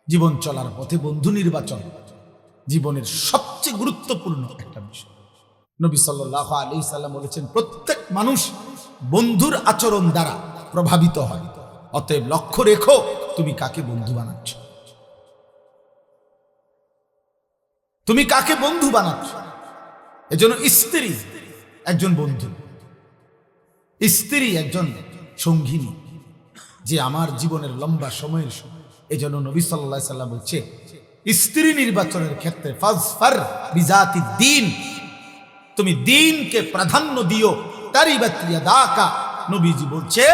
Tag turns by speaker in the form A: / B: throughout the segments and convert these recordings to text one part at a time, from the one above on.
A: জীবন চলার পথে বন্ধু নির্বাচন জীবনের সবচেয়ে গুরুত্বপূর্ণ একটা বিষয়। নবী সাল্লাল্লাহু আলাইহি সাল্লাম বলেছেন, প্রত্যেক মানুষ বন্ধুর আচরণ দ্বারা প্রভাবিত হয়। অতএব লক্ষ্য রেখো তুমি কাকে বন্ধু বানাচ্ছ, তুমি কাকে বন্ধু বানাচ্ছ। এজন্য স্ত্রী একজন বন্ধু, স্ত্রী একজন সঙ্গিনী, যে আমার জীবনের লম্বা সময়ের সময়। এজন্য নবী সাল্লাল্লাহু আলাইহি সাল্লাম বলছে, স্ত্রী নির্বাচনের ক্ষেত্রে ফাজফার বিজাতি দ্বীন, তুমি দ্বীনকে প্রাধান্য দিও। তারিবাত ইয়াদাকা, নবীজি বলছে,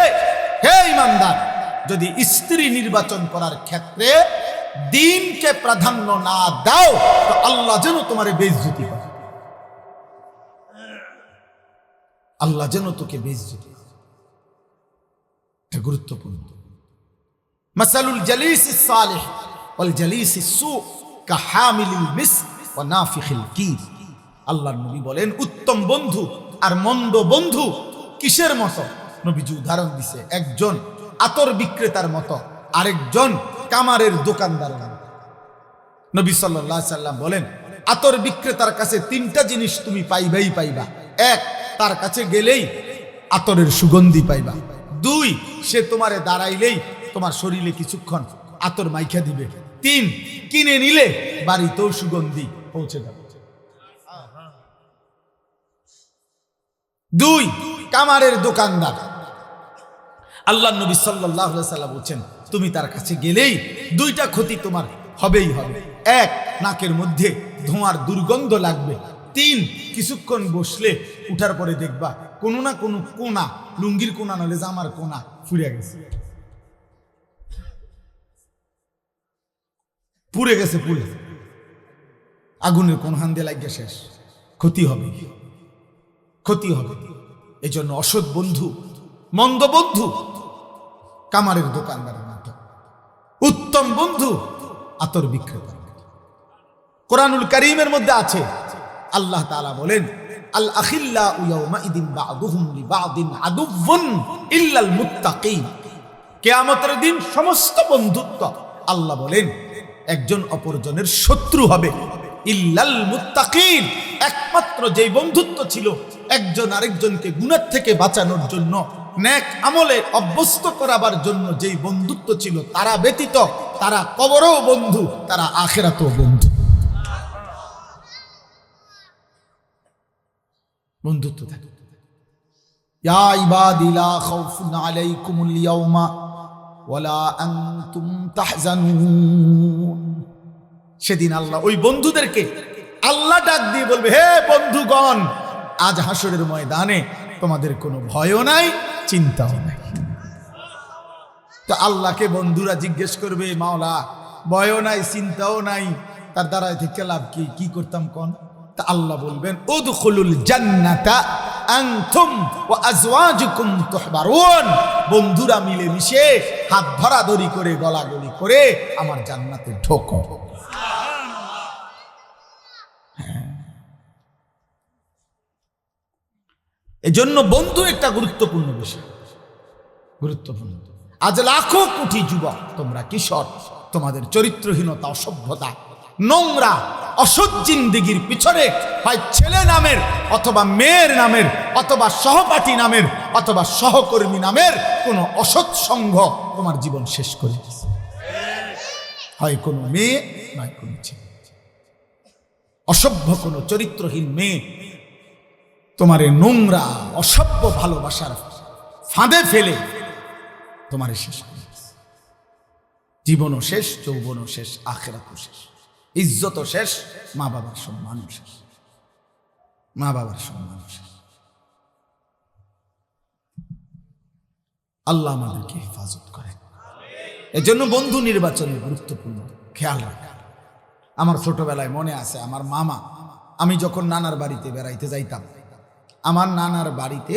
A: হে ঈমানদার, যদি স্ত্রী নির্বাচন করার ক্ষেত্রে দ্বীনকে প্রাধান্য না দাও তো আল্লাহ যেন তোমার বেইজ্জতি করে, আল্লাহ যেন তোকে বেইজ্জতি করে। এটা গুরুত্বপূর্ণ। মাসালুল জালিসিস সালিহ ওয়াল জালিসিস সু কাহামিলিল মিসক ওয়া নাফিখিল কির। আল্লাহর নবী বলেন, উত্তম বন্ধু আর মন্দ বন্ধু কিসের মতো? নবীজি উদাহরণ দিছে, একজন আতর বিক্রেতার মতো, আরেকজন কামারের দোকানদারের মতো। নবী সাল্লাল্লাহু আলাইহি সাল্লাম বলেন, আতর বিক্রেতার কাছে তিনটা জিনিস তুমি পাইবাই পাইবা। এক, তার কাছে গেলেই আতরের সুগন্ধি পাইবা। দুই, সে তোমারে দাঁড়াইলেই তোমার শরীরে কিছুক্ষণ আতর মাইখা দিবে। তিন, কিনে নিলে বাড়িতেও সুগন্ধি পৌঁছে যাবে। দুই, কামারের দোকানদার। আল্লাহ নবী সাল্লাল্লাহু আলাইহি সাল্লাম বলেন, তুমি তার কাছে গেলেই দুইটা ক্ষতি তোমার হবেই হবে। এক, নাকের মধ্যে ধোঁয়ার দুর্গন্ধ লাগবে। তিন, কিছুক্ষণ বসলে উঠার পরে দেখবা কোনো না কোনো কোনা, লুঙ্গির কোনা নলে জামার কোনা ফুরে গেছে, পুড়ে গেছে, পুড়ে আগুনের কোন হান দিয়ে লাগিয়ে শেষ। ক্ষতি হবে, ক্ষতি হবে। এই জন্য অসৎ বন্ধু, মন্দ বন্ধু কামারের দোকানদারের মতো, উত্তম বন্ধু আতর বিক্রেতা। কোরআনুল কারীমের মধ্যে আছে, আল্লাহ তাআলা বলেন, আল আখিল্লাউ ইয়াউমাইদিন বা'দুহুম লিবা'দিন আদুউন ইল্লাল মুত্তাকিন। কিয়ামতের দিন সমস্ত বন্ধুত্ব, আল্লাহ বলেন, একজন অপরজনের শত্রু হবে। ইল্লাল মুত্তাকিন, একমাত্র যেই বন্ধুত্ব ছিল একজন আরেকজনকে গুনাহ থেকে বাঁচানোর জন্য, নেক আমলে অভ্যস্ত করাবার জন্য যেই বন্ধুত্ব ছিল, তারা ব্যতীত তারা কবরেও বন্ধু, তারা আখিরাতেও বন্ধু। বন্ধুত্ব থাকে। ইয়া ইবাদি লা খাউফুন আলাইকুমুল ইয়াওমা ওয়ালা আনতুম তাহজানুন। সেদিন আল্লাহ ওই বন্ধুদেরকে আল্লাহ ডাক দিয়ে বলবে, হে বন্ধুগণ, আজ হাসরের ময়দানে তোমাদের কোনো ভয়ও নাই, চিন্তাও নাই। তো আল্লাহকে বন্ধুরা জিজ্ঞেস করবে, মাওলা ভয়ও নাই, চিন্তাও নাই, তার দ্বারা থেকে লাভ কি? কি করতাম কোন? তা আল্লাহ বলবেন, উদখুলুল জান্নাতা আনতুম ওয়া আজওয়াজুকুম তুহবারুন। বন্ধুরা মিলে মিশে হাত ধরাধরি করে গলাগলি করে আমার জান্নাতে ঢোকো। এজন্য বন্ধু একটা গুরুত্বপূর্ণ বিষয়, গুরুত্বপূর্ণ। আজ লাখো কোটি যুবক, তোমরা কিশোর, তোমাদের চরিত্রহীনতা, অসভ্যতা, নোংরা অসৎ জিন্দেগির পিছনে হয় ছেলে নামের অথবা মেয়ের নামের অথবা সহপাঠী নামের অথবা সহকর্মী নামের কোন অসৎ সংঘ তোমার জীবন শেষ করে দিয়েছে। হয় কোনো মেয়ে, নয় কোনো ছেলে। অসভ্য কোনো চরিত্রহীন মেয়ে তোমার নোংরা অসভ্য ভালোবাসার ফাঁদে ফেলে তোমার শেষ করে দিয়েছে। জীবনও শেষ, যৌবনও শেষ, আখিরাতও শেষ, ইজ্জতও শেষ, মা বাবার সম্মানও শেষ, মা বাবার সম্মানও শেষ। আল্লাহ আমাদেরকে হেফাজত করেন। এজন্য বন্ধু নির্বাচনে গুরুত্বপূর্ণ খেয়াল রাখা। আমার ছোটবেলায় মনে আছে, আমার মামা, আমি যখন নানার বাড়িতে বেড়াইতে যাইতাম, আমার নানার বাড়িতে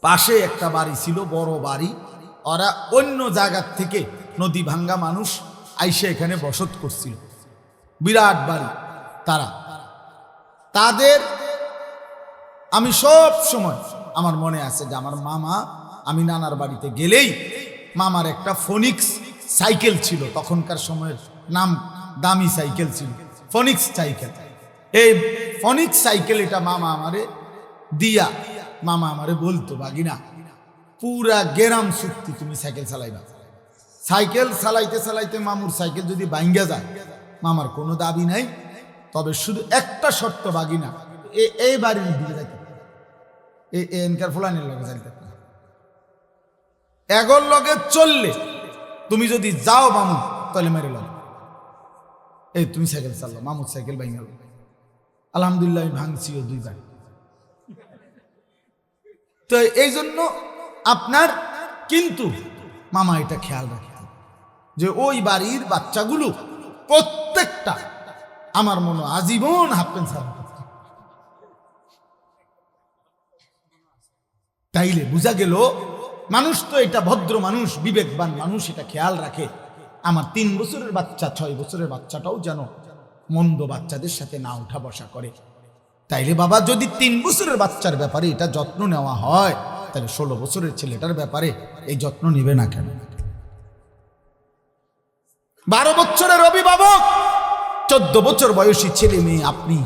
A: পাশে একটা বাড়ি ছিল, বড় বাড়ি। ওরা অন্য জায়গার থেকে নদী ভাঙ্গা মানুষ আইসে এখানে বসত করছিল, বিরাট বাড়ি। তাদের আমি সব সময় আমার মনে আছে যে আমার মামা, আমি নানার বাড়িতে গেলেই মামার একটা ফোনিক্স সাইকেল ছিল, তখনকার সময়ের নাম দামি সাইকেল ছিল, ফনিক্স সাইকেল। এই ফনিক্স সাইকেল এটা মামা আমারে দিয়া, মামা আমারে বলতো, বাগিনা পুরা গেরাম চুক্তি তুমি সাইকেল চালাইবা। সাইকেল চালাইতে চালাইতে মামুর সাইকেল যদি ভাঙ্গা যায়, মামার কোনো দাবি নাই, তবে শুধু একটা শর্ত, বাগিনা এই বাড়ির দিকে যাইতে, এনকার ফুলানের লগে যাইতে, এগোর লগে চললে তুমি যদি যাও মামু তাহলে মেরে লগে, এই তুমি সাইকেল চালাও। মামুর সাইকেল ভাঙ্গা, আলহামদুলিল্লাহ আমি ভাঙছিও 2 বার। তো এই জন্য আপনার কিন্তু মামা এটা খেয়াল রাখে যে ওই বাড়ির বাচ্চাগুলো প্রত্যেকটা আমার মনে আজীবন হাফ প্যান্ট ছাড়া। তাইলে বোঝা গেল মানুষ তো এটা ভদ্র মানুষ, বিবেকবান মানুষ, এটা খেয়াল রাখে আমার 3 বছরের বাচ্চা 6 বছরের বাচ্চাটাও যেন মন্দ বাচ্চাদের সাথে না উঠা বসা করে। তাইলে বাবা যদি 3 বছরের বাচ্চার ব্যাপারে এটা যত্ন নেওয়া হয়, তাহলে 16 বছরের ছেলেটার ব্যাপারে এই যত্ন নিবে না কেন? 12 বছরের অভিভাবক, 14 বছর বয়সী ছেলে মেয়ে, আপনি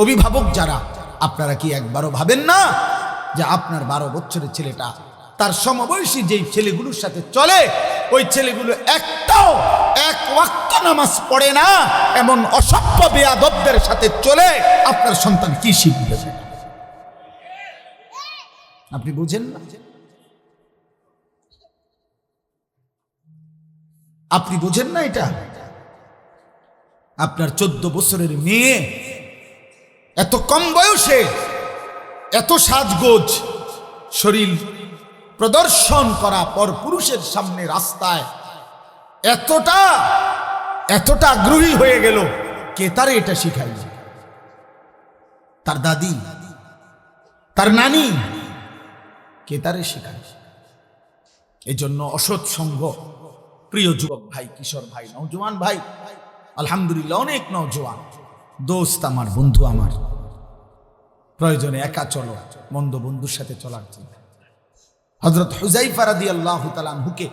A: অভিভাবক যারা, আপনারা কি একবারও ভাবেন না যে আপনার 12 বছরের ছেলেটা তার সমবয়সী যেই ছেলেগুলোর সাথে চলে, ওই ছেলেগুলো একটাও 1 ওয়াক্ত নামাজ পড়ে না, এমন অসভ্য বেয়াদবদের সাথে চলে, আপনার সন্তান কি শিখবে? আপনি বুঝেন না? আপনি বুঝেন না এটা? আপনার 14 বছরের মেয়ে এত কম বয়সে এত সাজগোজ শরীর প্রদর্শন করা পর পুরুষের সামনে রাস্তায় এতটা আগ্রহী হয়ে গেল, কে তারে এটা শিখাইল? তার দাদি, তার নানি, কে তারে শিখায়? এই জন্য অসৎ সঙ্গ, প্রিয় যুবক ভাই, কিশোর ভাই, নওজোয়ান ভাই, আলহামদুলিল্লাহ অনেক নওজোয়ান দোস্ত আমার, বন্ধু আমার, প্রয়োজনে একা চলো, মন্দ বন্ধুর সাথে চলার চিন্তা। হযরত হুযায়ফা রাদিয়াল্লাহু তাআলা আনহুকে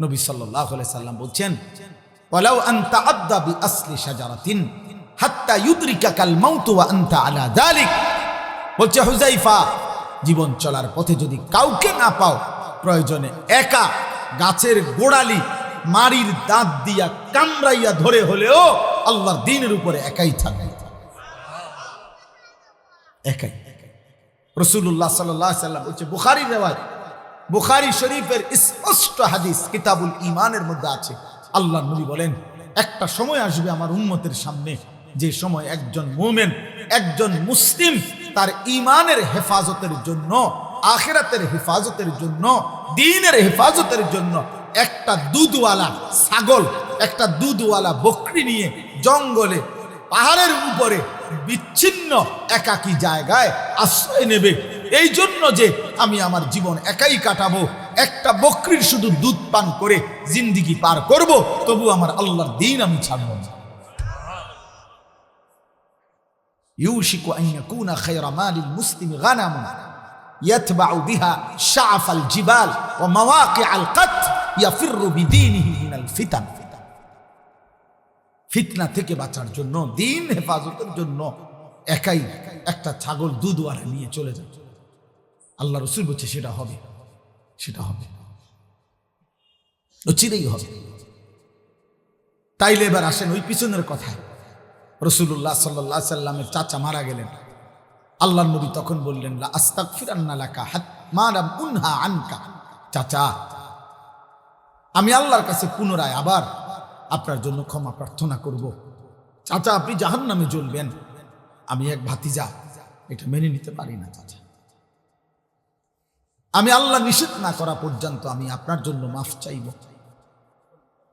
A: নবী সাল্লাল্লাহু আলাইহি সাল্লাম বলছেন, ওয়ালাউ আনতা আদা বিআসলি শাজারাতিন হাত্তা ইউদরিকাকাল মাউত ওয়া আনতা আলা যালিক। বলছে হুযায়ফা, জীবন চলার পথে যদি কাউকে না পাও, প্রয়োজনে একা গাছের গোড়ালি মারির দাঁত দিয়া কামড়াইয়া ধরে হলেও আল্লাহর দ্বীনের উপরে একাই থাকবে, একাই। রাসূলুল্লাহ সাল্লাল্লাহু আলাইহি সাল্লাম বলছে, বুখারীর রিওয়ায়াত, বুখারী শরীফের স্পষ্ট হাদিস কিতাবুল ঈমানের মধ্যে আছে, আল্লাহর নবী বলেন, একটা সময় আসবে আমার উম্মতের সামনে, যে সময় একজন মুমিন, একজন মুসলিম তার ঈমানের হেফাজতের জন্য, আখিরাতের হেফাজতের জন্য, দ্বীনের হেফাজতের জন্য একটা দুধওয়ালা ছাগল, একটা দুধওয়ালা বকরি নিয়ে জঙ্গলে, পাহাড়ের উপরে বিচ্ছিন্ন একাকী জায়গায় আশ্রয় নেবে, এই জন্য যে আমি আমার জীবন একাই কাটাবো, একটা বকরির শুধু দুধ পান করে জিন্দিগি পার করব, তবু আমার আল্লাহর দ্বীন আমি ছাড়ব না। ইউশিকু আন ইয়াকুনা খায়রা মালিল মুসলিমি গানামুন ইয়াতবাউ বিহা শাআফাল জিবাল ওয়া মাওয়াকিআল কাত ইয়াফিরু বিদীনিহি মিনাল ফিতান। ফিতনা থেকে বাঁচার জন্য, দ্বীন হেফাজতের জন্য একাই একটা ছাগল দুধওয়ালা নিয়ে চলে যায়। আল্লাহ রাসূল বলছে সেটা হবে, সেটা হবে, চিরেই হবে। তাইলে এবার আসেন ওই পিছনের কথায়। রাসূলুল্লাহ সাল্লাল্লাহু আলাইহি সাল্লামের চাচা মারা গেলেন, আল্লাহর নবী তখন বললেন, লা আস্তাগফিরান্না লাকা মা লাম উনহা আনকা। চাচা, আমি আল্লাহর কাছে পুনরায় আবার আপনার জন্য ক্ষমা প্রার্থনা করব। চাচা, আপনি জাহান্নামে জ্বলবেন, আমি এক ভাতিজা এটা মেনে নিতে পারি না চাচা। আমি আল্লাহ নিষেধ না করা পর্যন্ত আমি আপনার জন্য মাফ চাইব।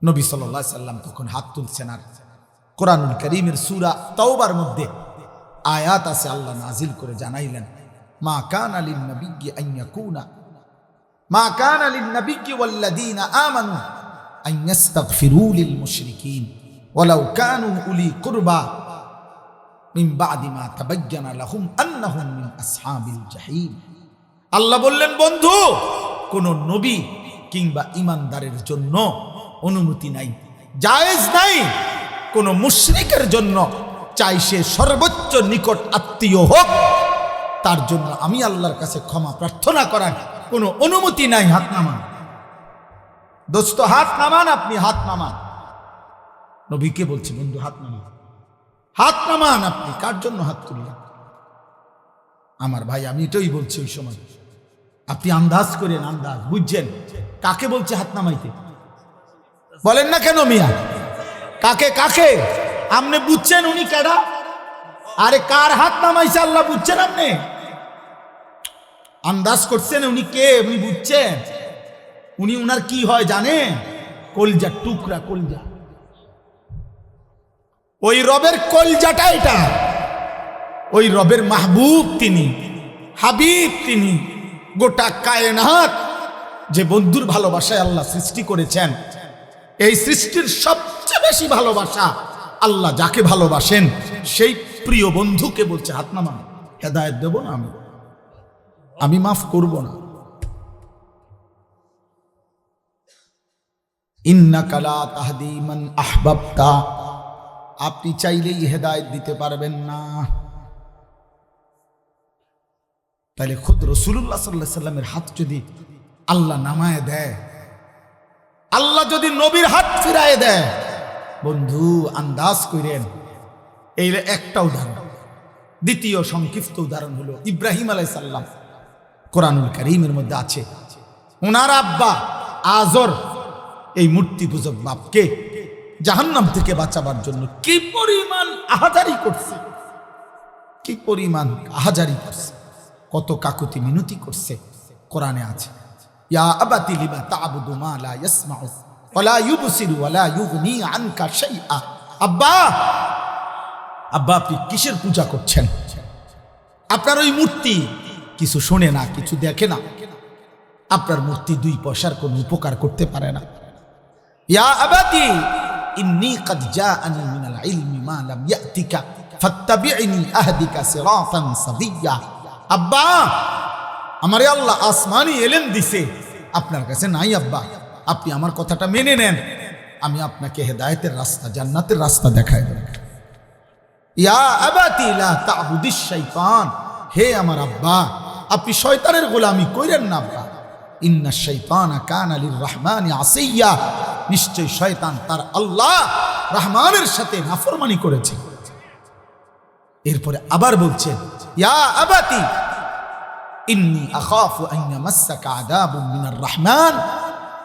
A: নবী সাল্লাল্লাহু আলাইহি সাল্লাম তখন হাত তুলছেন, আর কোরআনুল কারীমের সূরা তাওবার মধ্যে আয়াত আছে, আল্লাহ নাজিল করে জানাইলেন, মা কানা লিন নাবিয়্যি আন ইয়াকুনা মা কানা লিন নাবিয়্যি ওয়াল্লাযীনা আমানু আন ইস্তাগফিরু লিল মুশরিকিন ওয়ালাউ কানু উলি কুরবা মিন বা'দি মা তাবায়্যানা লাহুম আন্নাহুম মিন আসহাবিল জাহিম। আল্লাহ বললেন, বন্ধু, কোন নবী কিংবা ঈমানদারের জন্য অনুমতি নাই, জায়েজ নাই কোন মুশরিকের জন্য, চাই সে সর্বোচ্চ নিকট আত্মীয় হোক, তার জন্য আমি আল্লাহর কাছে ক্ষমা প্রার্থনা করার কোনো অনুমতি নাই। হাত নামান দোস্ত, হাত নামান, আপনি হাত নামান। নবীকে বলছে বন্ধু হাত নামান, হাত নামান। আপনি কার জন্য হাত তুললেন? আমার ভাই, আমি এটাই বলছি ওই সময় আপনি আন্দাজ করেন, আন্দাজ বুঝছেন কাকে বলছে হাত নামাইতে? বলেন না কেন মিয়া? কাকে কাকে? আপনি বুঝছেন উনি কেডা? আরে কার হাত নামাইছে আল্লাহ বুঝছেন? আপনি আন্দাজ করছেন উনি কে? উনি বুঝছেন উনি উনার কি হয় জানেন? কলজা টুকরা, কলজা। ওই রবের কলজাটা এটা, ওই রবের মাহবুব তিনি, হাবিব তিনি। গোটা কায়নাত যে বন্ধুর ভালোবাসায় আল্লাহ সৃষ্টি করেছেন, এই সৃষ্টির সবচেয়ে বেশি ভালোবাসা আল্লাহ যাকে ভালোবাসেন সেই প্রিয় বন্ধুকে বলছে হাত নামান। হেদায়েত দেব না আমি মাফ করব না। ইন্নাকা লা তাহদি মান আহবাবতা, আপনি চাইলেই হেদায়েত দিতে পারবেন না। তাহলে খুদ রাসূলুল্লাহ সাল্লাল্লাহু আলাইহি সাল্লামের হাত যদি আল্লাহ নামায় দেয়, আল্লাহ যদি নবীর হাত ফিরায় দেয়, বন্ধু আন্দাজ করেন। এই একটা উদাহরণ। দ্বিতীয় সংক্ষিপ্ত উদাহরণ হলো ইব্রাহিম আলাইহিস সালাম। কোরআনুল কারীমের মধ্যে আছে ওনার আব্বা আজর এই মূর্তি পূজক বাপকে জাহান্নাম থেকে বাঁচাবার জন্য কি পরিমাণ আহাজারি করছে, কি পরিমাণ আহাজারি করছে, কত কাকুতি মিনতি করছে। কোরআনে আছে ইয়া আবাতি লিমা তা'বুদু মা লা ইয়াসমাউ ওয়া লা ইউবসিরু ওয়া লা ইউগনি আনকা শাইআ। আব্বা, আব্বা আপনি কিসের পূজা করছেন? আপনার ওই মূর্তি কিছু শোনে না, কিছু দেখে না। আপনার মূর্তি 2 পয়সার কোনো উপকার করতে পারে না। ইয়া আবাতি ইন্নী ক্বাদ জাআনি মিনাল ইলমি মা লাম ইয়াতিকা ফাত্তাবি'নি আহদিকা সিরাতান সাবিয়্যা। আব্বা, আমারে আল্লাহ আসমানি ইলম দিছে, আপনার কাছে নাই। আব্বা আপনি আমার কথাটা মেনে নেন, আমি আপনাকে হেদায়েতের রাস্তা, জান্নাতের রাস্তা দেখাই দেব। ইয়া আবাতি লা তা'বুদিশ শাইতান, হে আমার আব্বা আপনি শয়তানের গোলামি কইরেন না। আব্বা ইন্নাশ শাইতানা কানা লির-রহমানি আসিয়া, নিশ্চয় শয়তান তার আল্লাহ রহমানের সাথে নাফরমানি করেছে। এরপরে আবার বলছেন ইয়া আবাতি ইন্নী আখাফু আন ইয়ামাসসাকা আযাবুম মিনার রহমান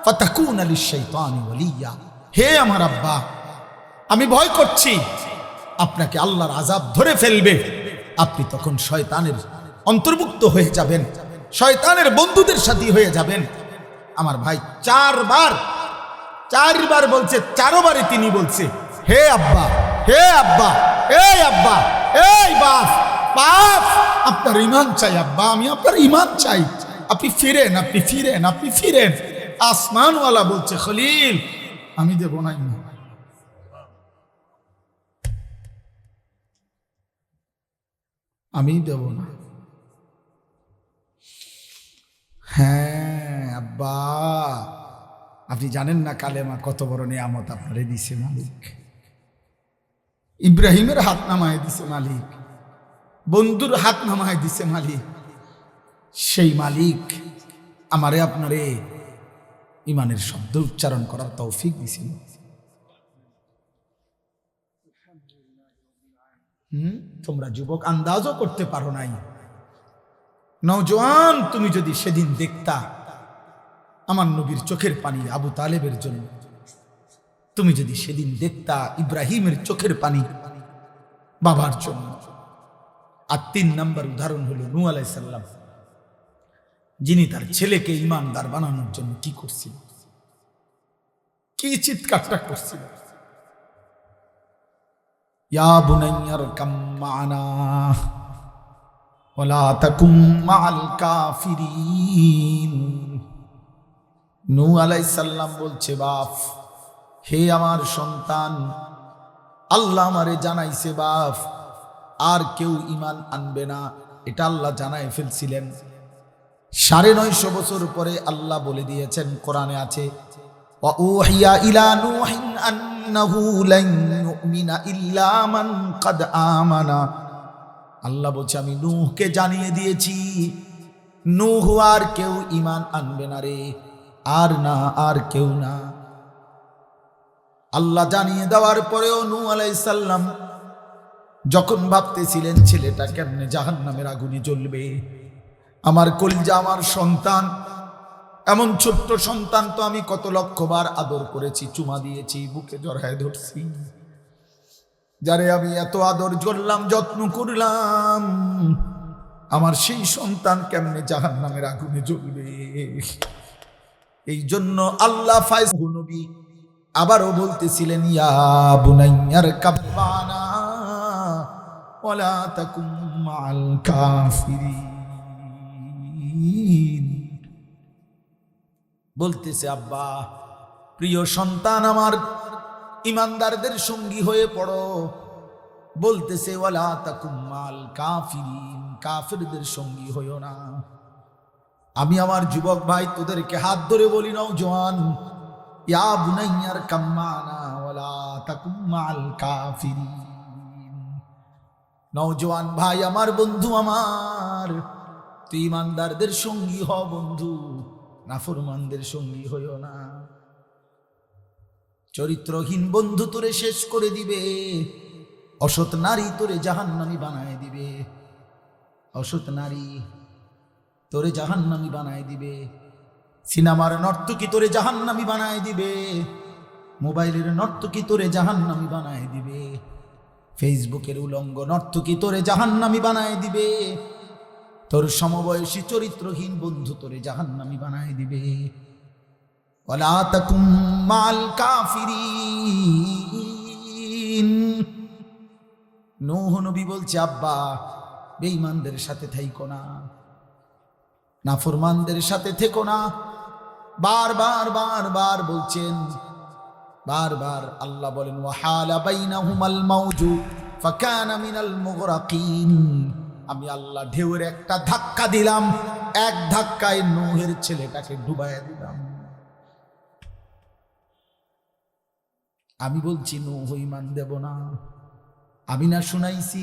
A: ফাতাকুনা লিশ-শাইতানি ওয়ালিয়্যা। হে আমার আব্বা, আমি ভয় করছি আপনাকে আল্লাহর আযাব ধরে ফেলবে, আপনি তখন শয়তানের অন্তর্ভুক্ত হয়ে যাবেন, শয়তানের বন্ধুদের সাথী হয়ে যাবেন। আমার ভাই 4বার বলছে, 4বারই তিনি বলছে হে আব্বা, হে আব্বা, এই আব্বা, এই বাপ, বাপ আপনার ঈমান চাই আব্বা, আমি আপনার ঈমান চাই, আপনি ফিরেন, আপনি ফিরেন, আপনি ফিরেন। আসমানওয়ালা বলছে খলিল আমি দেব না, আমি দেব না। হ্যাঁ আব্বা, আপনি জানেন না কালেমা কত বড় নিয়ামত আপনারে দিছে মালিক। ইব্রাহিমের হাত নামায় দিছে মালিক, বন্ধুর হাত নামায় দিছে মালিক। সেই মালিক আমারে আপনারে ইমানের শব্দ উচ্চারণ করার তৌফিক দিছিল। তোমরা যুবক আন্দাজও করতে পারো নাই। নওজোয়ান, তুমি যদি সেদিন দেখতা আমার নবীর চোখের পানি আবু তালেবের জন্য, তুমি যদি সেদিন দেখতা ইব্রাহিমের চোখের পানি বাবার জন্য। আর 3 নম্বর উদাহরণ হলো নূহ আলাইহিস সালাম, যিনি তার ছেলেকে ঈমানদার বানানোর জন্য কি করছিল, কি চিৎকারটা করছিল। ইয়া বুনাইয়া রকাম মা'না ওয়ালা তাকুম মা'আল কাফিরিন। নূহ আলাইহিস সালাম বলছে, বাপ হে আমার সন্তান, আল্লাহ আমারে জানাইছে বাপ আর কেউ ঈমান আনবে না, এটা আল্লাহ জানাই ফেলছিলেন। 950 বছর পরে আল্লাহ বলে দিয়েছেন, কোরআনে আছে وأوحي إلى نوح أنه لن يؤمن إلا من قد آمن আল্লাহ বলছে আমি নূহকে জানিয়ে দিয়েছি নূহ আর কেউ ঈমান আনবে না রে, আর কেউ না। আল্লাহ জানিয়ে দেওয়ার পরেও নূহ আলাইহিস সালাম যখন ভাবতেছিলেন ছেলেটা কেমনে জাহান্নামের আগুনে জ্বলবে, আমার কলিজা, আমার সন্তান, এমন ছোট্ট সন্তান তো আমি কত লক্ষবার আদর করেছি, চুমা দিয়েছি, বুকে জড়ায় ধরছি, যারে আমি এত আদর করলাম, যত্ন করলাম, আমার সেই সন্তান কেমনে জাহান্নামের আগুনে জ্বলবে। এই জন্য আল্লাহ ফায়সাল নবী আবারও বলতেছিলেন ইয়া বুনাইয়ার কাব্বানা ওয়ালা তাকুম মাআল কাফিরিন। বলতেছে আব্বা, প্রিয় সন্তান আমার, ইমানদারদের সঙ্গী হয়ে পড়ো। বলতেছে ওয়ালা তাকুম মাআল কাফিরিন, কাফিরদের সঙ্গী হইও না। আমি আমার যুবক ভাই তোদেরকে হাত ধরে বলি, নওজোয়ান, ইয়া বুনাইয়ার কাম্মানা ওয়ালা তাকুম মাআল কাফিরিন। নওজোয়ান ভাই আমার, বন্ধু আমার, তুই ইমানদারদের সঙ্গী হ বন্ধু, নাফরমানদের সঙ্গী হইও না। চরিত্রহীন বন্ধু তোরে শেষ করে দিবে, অসৎ নারী তোরে জাহান্নামী বানায় দিবে, অসৎ নারী তোরে জাহান্নামী বানায় দিবে, সিনেমার নর্তকী তোরে জাহান্নামী বানায় দিবে, মোবাইলের নর্তকী তোরে জাহান্নামী বানায় দিবে, ফেসবুকের উলঙ্গ নর্তকী তোরে জাহান্নামী বানায় দিবে, তোর সমবয়সী চরিত্রহীন বন্ধু তোরে জাহান্নামী বানায় দিবে। ওয়ালা তাকুম মাআল কাফিরিন। নূহ নবী বলছে আব্বা, বেঈমানদের সাথে থাইকো না, নাফরমানদের সাথে থেকো না। বারবার বারবার বলছেন, বারবার আল্লাহ বলেন ওয়াহালা বাইনাহুমাল মাউজু ফাকানা মিনাল মুগরাকিন। আমি আল্লাহ ঢেউয়ের একটা ধাক্কা দিলাম, এক ধাক্কায় নূহের ছেলেটাকে ডুবাইয়া দিলাম। আমি বলছি নূহ ঈমান দেব না, আমি না শুনাইছি।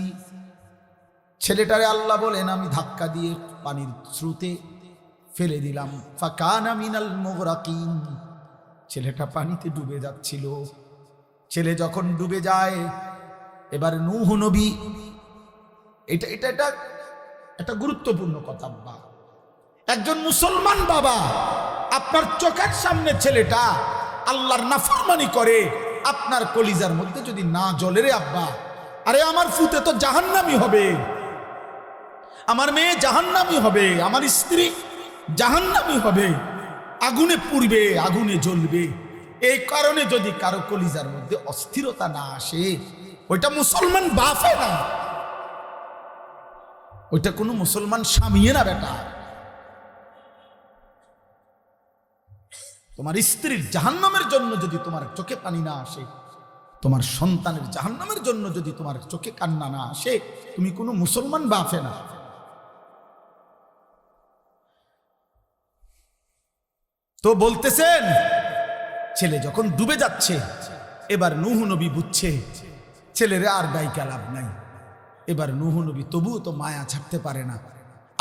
A: ছেলেটারে আল্লাহ বলেন আমি ধাক্কা দিয়ে পানির স্রোতে ফেলে দিলাম, ফাকানা মিনাল মুগরাকিন। ছেলেটা পানিতে ডুবে যাচ্ছিল। ছেলে যখন ডুবে যায়, এবার নূহ নবী, এটা এটা এটা একটা গুরুত্বপূর্ণ কথা আব্বা, একজন মুসলমান বাবা, আপনার চোখের সামনে ছেলেটা আল্লাহর নাফরমানি করে, আপনার কলিজার মধ্যে যদি না জ্বলে রে আব্বা, আরে আমার ফুতে তো জাহান্নামী হবে, আমার মেয়ে জাহান্নামী হবে, আমার স্ত্রী জাহান্নামী হবে, আগুনে পুড়বে, আগুনে জ্বলবে। এই কারণে যদি কারো কলিজার মধ্যে অস্থিরতা না আসে, ওইটা মুসলমান বাপে না, ওইটা কোনো মুসলমান স্বামীয়ে না বেটা। তোমার স্ত্রীর জাহান্নামের জন্য যদি তোমার চোখে পানি না আসে, তোমার সন্তানের জাহান্নামের জন্য যদি তোমার চোখে কান্না না আসে, তুমি কোনো মুসলমান বাপে না। তো বলতেছেন ছেলে যখন ডুবে যাচ্ছে, এবার নূহ নবী বুঝছে ছেলেরে আর দায়িকা লাভ নাই। এবার নূহ নবী তবুও তো মায়া ছাড়তে পারে না।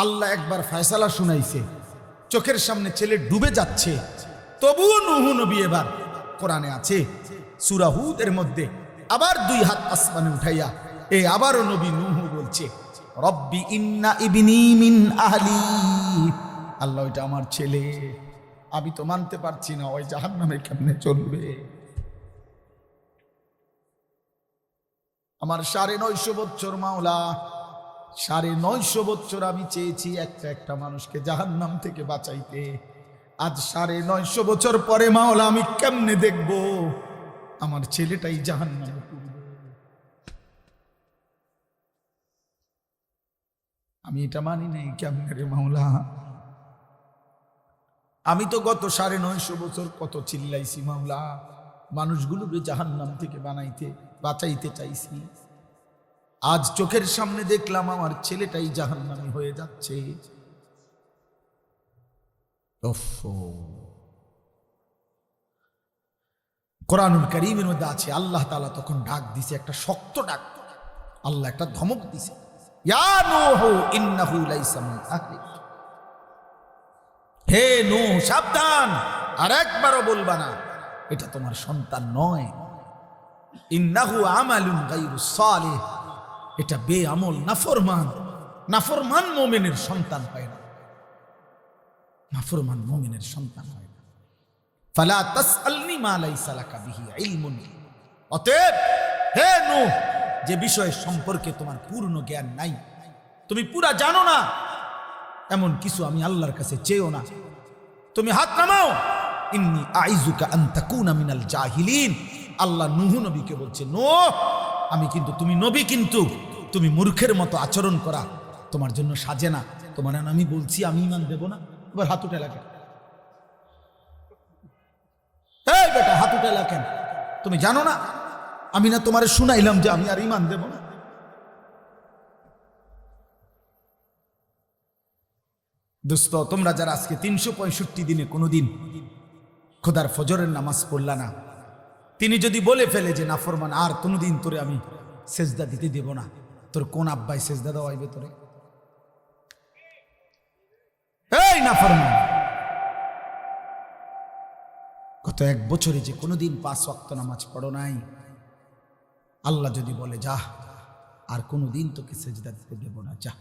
A: আল্লাহ একবার ফয়সালা শুনাইছে, চোখের সামনে ছেলে ডুবে যাচ্ছে, তবুও নূহ নবী এবার, কোরআনে আছে সূরা হুদের মধ্যে, আবার দুই হাত আসমানে উঠাইয়া আবারও নবী নূহ বলছে রব্বি ইন্না ইবনি মিন আহলি। আল্লাহ ওইটা আমার ছেলে, আমি তো মানতে পারছি না, ওই জাহান্নামে কেমনে চলবে। আমার 950 বছর মাওলা, 950 বছর আমি চেয়েছি একটা একটা মানুষকে জাহান্নাম থেকে বাঁচাইতে। আজ 950 বছর পরে মাওলা আমি কেমনে দেখব আমার ছেলেটাই জাহান্নামে পড়বে। আমি এটা মানি নাই, কেমনে রে মাওলা। আমি তো গত 950 বছর কত চিল্লাইছি মাওলা, মানুষগুলোকে জাহান্নাম থেকে বাঁচাইতে চাইছি। আজ চোখের সামনে দেখলাম আমার ছেলেটাই জাহান্নামী হয়ে যাচ্ছে। কোরআনুল কারীমের মধ্যে আছে, আল্লাহ তাআলা তখন ডাক দিছে, একটা শক্ত ডাক, আল্লাহ একটা ধমক দিছে, ইয়া নূহু ইন্নাহু লাইসা মিন আহলিক। হে নূহ, সাবধান, আর একবারও বলবা না এটা তোমার সন্তান নয়। ইন্নাহু আমালুন গায়রুস সালিহ, এটা বেআমল নাফরমান, নাফরমান মুমিনের সন্তান হয় না, নাফরমান মুমিনের সন্তান হয় না। ফালা তাসআলনি মা লাইসা লাকা বিহি ইলমুন, অতএব হে নূহ, যে বিষয় সম্পর্কে তোমার পূর্ণ জ্ঞান নাই, তুমি পুরা জানো না, এমন কিছু আমি আল্লাহর কাছে চেয়েও না। তুমি হাত নামাও, ইন্নী আইযুকা আন তাকুনা মিনাল জাহিলিন। আল্লাহ নূহ নবীকে বলছে, নূহ, আমি কিন্তু, তুমি নবী, কিন্তু তুমি মূর্খের মতো আচরণ করা তোমার জন্য সাজে না। তোমার আমি বলছি আমি ঈমান দেব না, এবার হাত উঠে লাগেন। এই বেটা, হাত উঠে লাগেন, তুমি জানো না আমি না তোমারে শুনাইলাম যে আমি আর ঈমান দেব না? দোস্ত, তোমরা যারা আজকে 365 দিনে কোনোদিন খোদার ফজরের নামাজ পড়লা না, তিনি যদি বলে ফেলে যে নাফরমান, আর কোনোদিন তোরে আমি সেজদা দিতে দেব না, তোর কোন আব্বাই সেজদা দেওয়াইবে তোরে? এই নাফরমান, গত 1 বছরে যে কোনোদিন 5 ওয়াক্ত নামাজ পড়ো নাই, আল্লাহ যদি বলে যা, আর কোনোদিন তোকে সেজদা দিতে দেব না, যা।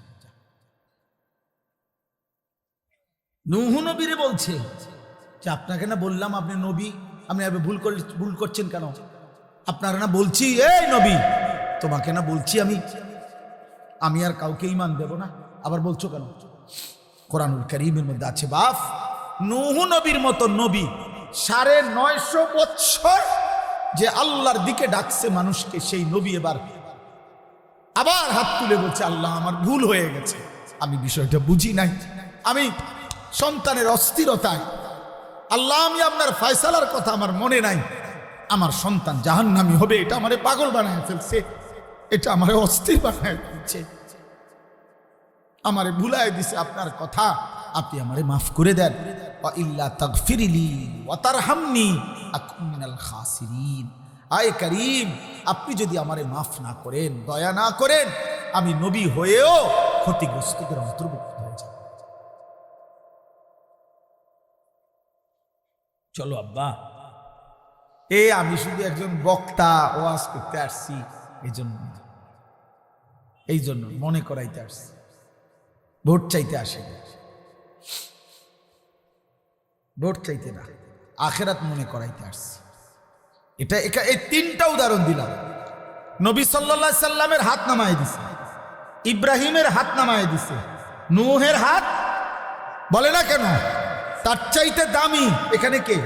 A: নূহ নবীরে বলছে যে আপনাকে না বললাম আপনি নবী, আপনি ভুল করছেন কেন? আপনারা না বলছি, এই নবী, তোমাকে না বলছি আমি আর কাউকে ঈমান দেব না, আবার বলছো কেন? কোরআনুল কারীমের মধ্যে আছে, বাপ, নূহ নবীর মতো নবী 950 বছর যে আল্লাহর দিকে ডাকছে মানুষকে, সেই নবী এবার আবার হাত তুলে বলছে, আল্লাহ আমার ভুল হয়ে গেছে, আমি বিষয়টা বুঝি নাই, আমি সন্তানের অস্থিরতায়, আল্লাহ আমি আপনার ফয়সালার কথা আমার মনে নাই, আমার সন্তান জাহান্নামী হবে, এটা আমারে পাগল বানায় ফেলছে, এটা আমারে অস্থির বানায় ফেলছে, আমারে ভুলায় দিছে আপনার কথা, আপনি আমারে মাফ করে দেন। ওয়া ইল্লা তাগফিরলি ওয়া তারহামনি আকুন মিনাল খাসিরিন। আয় করিম, আপনি যদি আমারে মাফ না করেন, দয়া না করেন, আমি নবী হয়েও ক্ষতিগ্রস্তদের অন্তর্ভুক্ত হয়ে যাব। চলো আব্বা, আমি শুধু একজন বক্তা, ওয়াজ করতে আসছি, এই জন্য মনে করাইতে আসছি, ভোট চাইতে আসে, ভোট চাইতে না, আখেরাত মনে করাইতে আসছি। এই 3টা উদাহরণ দিলাম। নবী সাল্লাল্লাহু আলাইহি সাল্লামের হাত নামায় দিছে, ইব্রাহিমের হাত নামায় দিছে, নূহের হাত বলে না কেন? তার চাইতে দামি এখানে কে?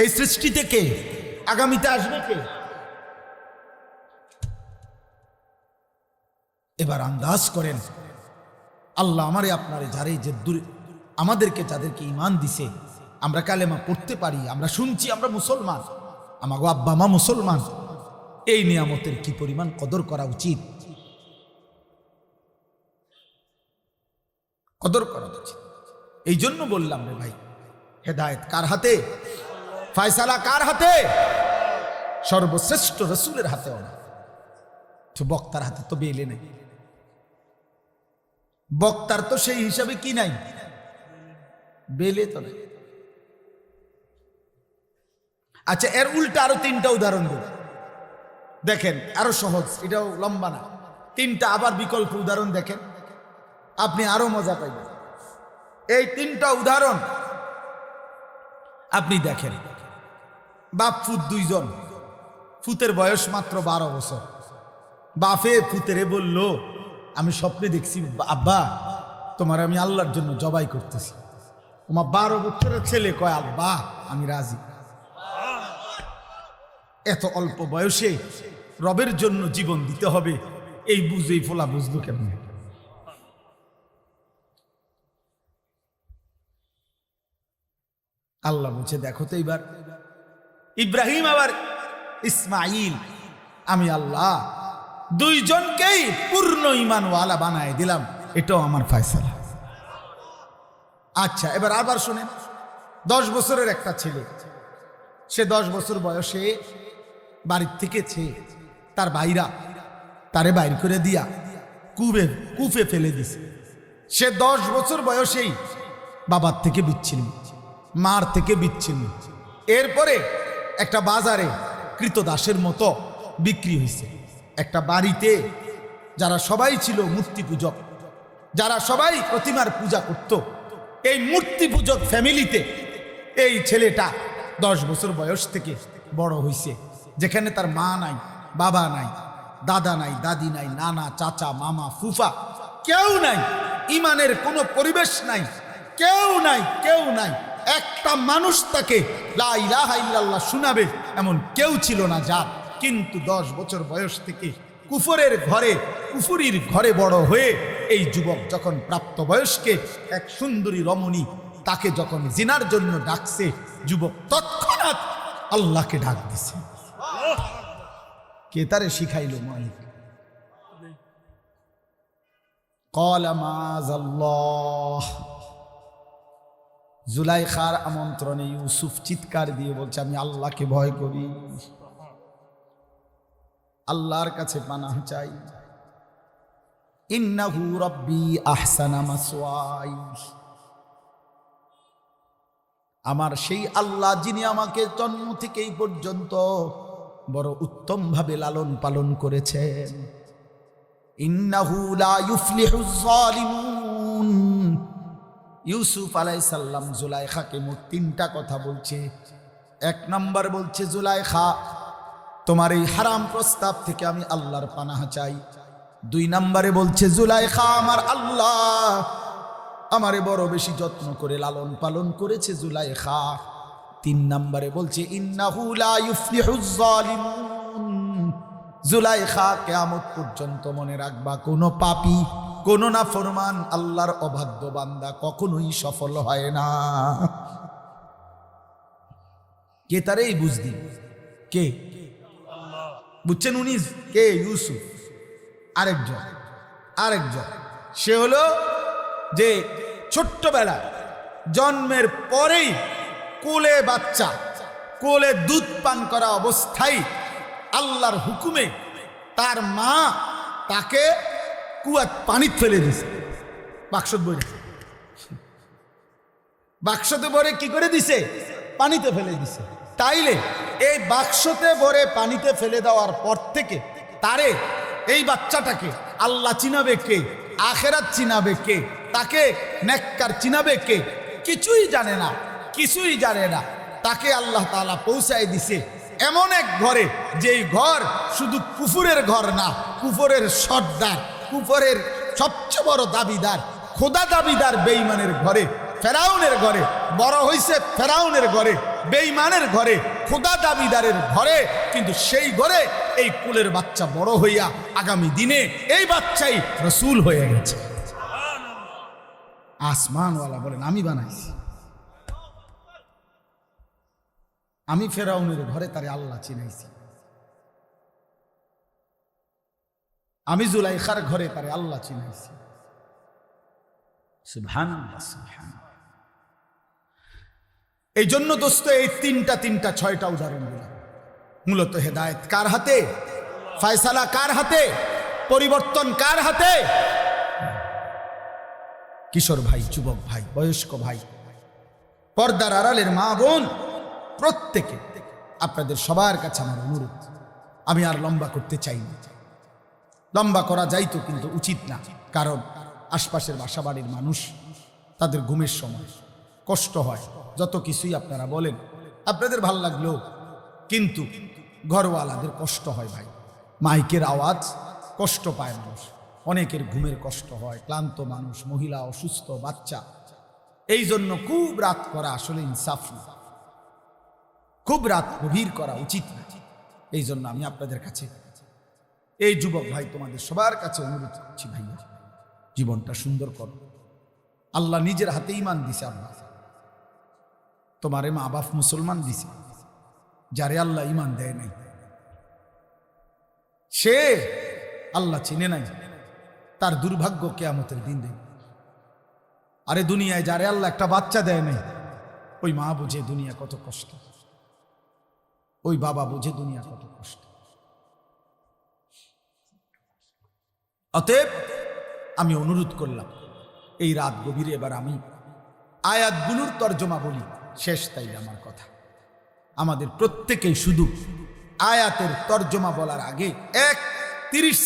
A: এই সৃষ্টিতে কে? আগামীতে আসবে কে? এবার আন্দাজ করেন, আল্লাহ আমারে আপনারে যারে যে আমাদেরকে যাদেরকে ঈমান দিছে, আমরা কালেমা পড়তে পারি, আমরা শুনছি, আমরা মুসলমান, আমাগো আব্বা মা মুসলমান, এই নিয়ামতের কি পরিমাণ কদর করা উচিত, কদর করা উচিত। এই জন্য বললাম রে ভাই, হেদায়েত কার হাতে? ফয়সালা কার হাতে? সর্বশ্রেষ্ঠ রাসূলের হাতেও না, তো বক্তার হাতে তো বেলে নেই, বক্তার তো সেই হিসাবে কি নাই, বেলে তো নাই। আচ্ছা, এর উল্টা আরো 3টা উদাহরণ দেব, দেখেন, আরো সহজ, এটাও লম্বা না, 3টা আবার বিকল্প উদাহরণ দেখেন, আপনি আরো মজা পাইবেন। এই 3টা উদাহরণ আপনি দেখেন, বাপ ফুত 2 জন, ফুতের বয়স মাত্র 12 বছর, বাপে ফুতেরে বলল, আমি স্বপ্নে দেখছি আব্বা তোমার আমি আল্লাহর জন্য জবাই করতেছি। তোমার 12 বছরের ছেলে কয়, আব্বা আমি রাজি। এত অল্প বয়সে রবের জন্য জীবন দিতে হবে, এই বুঝেই ফোলা বুঝলো কেমন? আল্লাহ বলছে, দেখো তো এইবার ইব্রাহিম আবার ইসমাইল, আমি আল্লাহ 2 জনকেই পূর্ণ ঈমানওয়ালা বানায় দিলাম, এটাও আমার ফয়সালা। আচ্ছা, এবার আবার শুনেন, 10 বছরের একটা ছেলে, সে 10 বছর বয়সে বাড়ির থেকে তার ভাইরা তারে বাইর করে দিয়া কুফে ফেলে দিছে। সে 10 বছর বয়সেই বাবার থেকে বিচ্ছিন্ন, মার থেকে বিচ্ছিন্ন। এরপরে একটা বাজারে কৃতদাসের মতো বিক্রি হয়েছে। একটা বাড়িতে যারা সবাই ছিল মূর্তি পূজক, যারা সবাই প্রতিমার পূজা করত, এই মূর্তি পূজক ফ্যামিলিতে এই ছেলেটা 10 বছর বয়স থেকে বড় হয়েছে, যেখানে তার মা নাই, বাবা নাই, দাদা নাই, দাদি নাই, নানা, চাচা, মামা, ফুফা কেউ নাই, ইমানের কোনো পরিবেশ নাই, কেউ নাই, কেউ নাই। একটা মানুষ তাকে লা ইলাহা ইল্লাল্লাহ শোনাবে এমন কেউ ছিল না যার। কিন্তু 10 বছর বয়স থেকে কুফুরির ঘরে বড় হয়ে এই যুবক যখন প্রাপ্তবয়স্কে এক সুন্দরী রমণী তাকে যখন জিনার জন্য ডাকছে, যুবক তৎক্ষণাৎ আল্লাহকে ডাক দিছে। কে তারে শিখাইল? মালিক। ক্বালা মাযাল্লাহ। জুলাইখার আমন্ত্রণে ইউসুফ চিৎকার দিয়ে বলছে, আমি আল্লাহকে ভয় করি, আল্লাহর কাছে পানাহ চাই। ইন্নাহু রাব্বি আহসানা মাসওয়াই। আমার সেই আল্লাহ যিনি আমাকে জন্ম থেকে এই পর্যন্ত বড় উত্তম ভাবে লালন পালন করেছেন। ইন্নাহু লা ইউফলিহুজ যালিমুন। ইউসুফ আলাইহিস সালাম জুলাইখাকে মোট 3টা কথা বলছে। 1 নাম্বার বলছে, জুলাইখা তোমার এই হারাম প্রস্তাব থেকে আমি আল্লাহর পানাহ চাই। 2 নম্বরে বলছে, জুলাইখা আমার আল্লাহ আমারে বড় বেশি যত্ন করে লালন পালন করেছে জুলাইখা। 3 নম্বরে বলছে, ইন্নাহু লা ইউফলিহুজ যালিমুন। জুলাইখা কিয়ামত পর্যন্ত মনে রাখবা, কোনো পাপী, কোনো নাফরমান আল্লাহর অবাধ্য বান্দা কখনোই সফল হয় না। কে তারে এই বুঝ দিল? কে বুঝছেন? উনি কে? ইউসুফ। আরেকজন সে হলো যে ছোট্টবেলা জন্মের পরেই কোলে বাচ্চা, কোলে দুধ পান করা অবস্থায় আল্লাহর হুকুমে তার মা তাকে কুয়াত পানি ফেলে দিছে। বাক্সতে ভরে কি করে দিছে? পানিতে ফেলে দিছে। তাইলে এই বাক্সতে ভরে পানিতে ফেলে দেওয়ার পর থেকে তারে, এই বাচ্চাটাকে আল্লাহ চিনাবে কে? আখেরাত চিনাবে কে? তাকে নেককার চিনাবে কে? কিছুই জানে না, কিছুই জানে না। তাকে আল্লাহ তাআলা পৌঁছায় দিছে এমন এক ঘরে, যেই ঘর শুধু কুফুরের ঘর না, কুফরের সর্দার, কুফরের সবচেয়ে বড় দাবিদার, খোদা দাবিদার বেঈমানের ঘরে, ফেরাউনের ঘরে বড় হইছে, ফেরাউনের ঘরে, বেঈমানের ঘরে, খোদা দাবিদারের ঘরে। কিন্তু সেই ঘরে এই কুলের বাচ্চা বড় হইয়া আগামী দিনে এই বাচ্চাই রাসূল হয়ে গেছে। আসমানওয়ালা বলেন, আমি বানাইছি, আমি ফেরাউনের ঘরে তারে আল্লাহ চিনাইছি, আমি জুলাইখার ঘরে তারে আল্লাহ চিনাইছি। সুবহানাল্লাহ, সুবহানাল্লাহ। এই জন্য দোস্ত, এই তিনটা 6টা উদাহরণ দিলাম। মূলত হেদায়েত কার হাতে? ফয়সালা কার হাতে? পরিবর্তন কার হাতে? কিশোর ভাই, যুবক ভাই, বয়স্ক ভাই, পর্দার আড়ালের মা বোন, প্রত্যেকে আপনাদের সবার কাছে আমার অনুরোধ, আমি আর লম্বা করতে চাই না। লম্বা করা যাইতো কিন্তু উচিত না, কারণ আশপাশের বাসাবাড়ির মানুষ, তাদের ঘুমের সময় কষ্ট হয়। যত কিছুই আপনারা বলেন, আপনাদের ভাল লাগলো, কিন্তু ঘরওয়ালাদের কষ্ট হয় ভাই। মাইকের আওয়াজ কষ্ট পায় মানুষ, অনেকের ঘুমের কষ্ট হয়, ক্লান্ত মানুষ, মহিলা অসুস্থ, বাচ্চা। এই জন্য খুব রাত করা আসলে ইনসাফ না, খুব রাত গভীর করা উচিত না। এই জন্য আমি আপনাদের কাছে, এই যুবক ভাই, তোমাদের সবার কাছে অনুরোধ করছি, ভাইয়া জীবনটা সুন্দর করো। আল্লাহ নিজের হাতে ঈমান দিছে। আল্লাহ তোমারে মা বাপ মুসলমান দিছে, যারে আল্লাহ ঈমান দেয় নাই সে আল্লাহ চিনে নাই, তার দুর্ভাগ্য কিয়ামতের দিন দেয়। আরে দুনিয়ায় যারে আল্লাহ একটা বাচ্চা দেয় নাই, ওই মা বুঝে দুনিয়া কত কষ্ট। ওই বাবা বুঝে দুনিয়া কত কষ্ট। অতএব আমি অনুরোধ করলাম এই রাত গভীরে এবার আমি আয়াতগুলোর তর্জমা বলি, শেষ তাই আমার কথা। আমাদের প্রত্যেকেই শুধু আয়াতের তর্জমা বলার আগে 30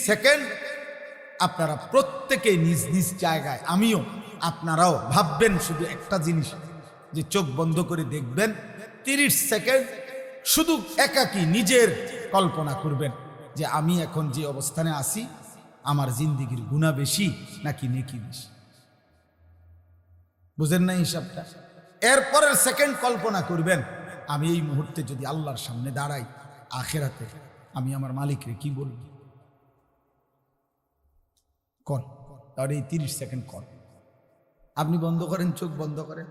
A: সেকেন্ড আপনারা প্রত্যেকে নিজ নিজ জায়গায়, আমিও আপনারাও ভাববেন শুধু একটা জিনিস, যে চোখ বন্ধ করে দেখবেন 30 সেকেন্ড শুধু একাকী নিজের কল্পনা করবেন যে আমি এখন যে অবস্থানে আছি, আমার জিন্দেগির গুনাহ বেশি নাকি নেকি বেশি। বুঝেন না হিসাবটা? এরপরের সেকেন্ড কল্পনা করবেন আমি এই মুহূর্তে যদি আল্লাহর সামনে দাঁড়াই আখিরাতে, আমি আমার মালিকরে কি বলব? কর, তাহলে এই 30 সেকেন্ড কর। আপনি বন্ধ করেন, চোখ বন্ধ করেন।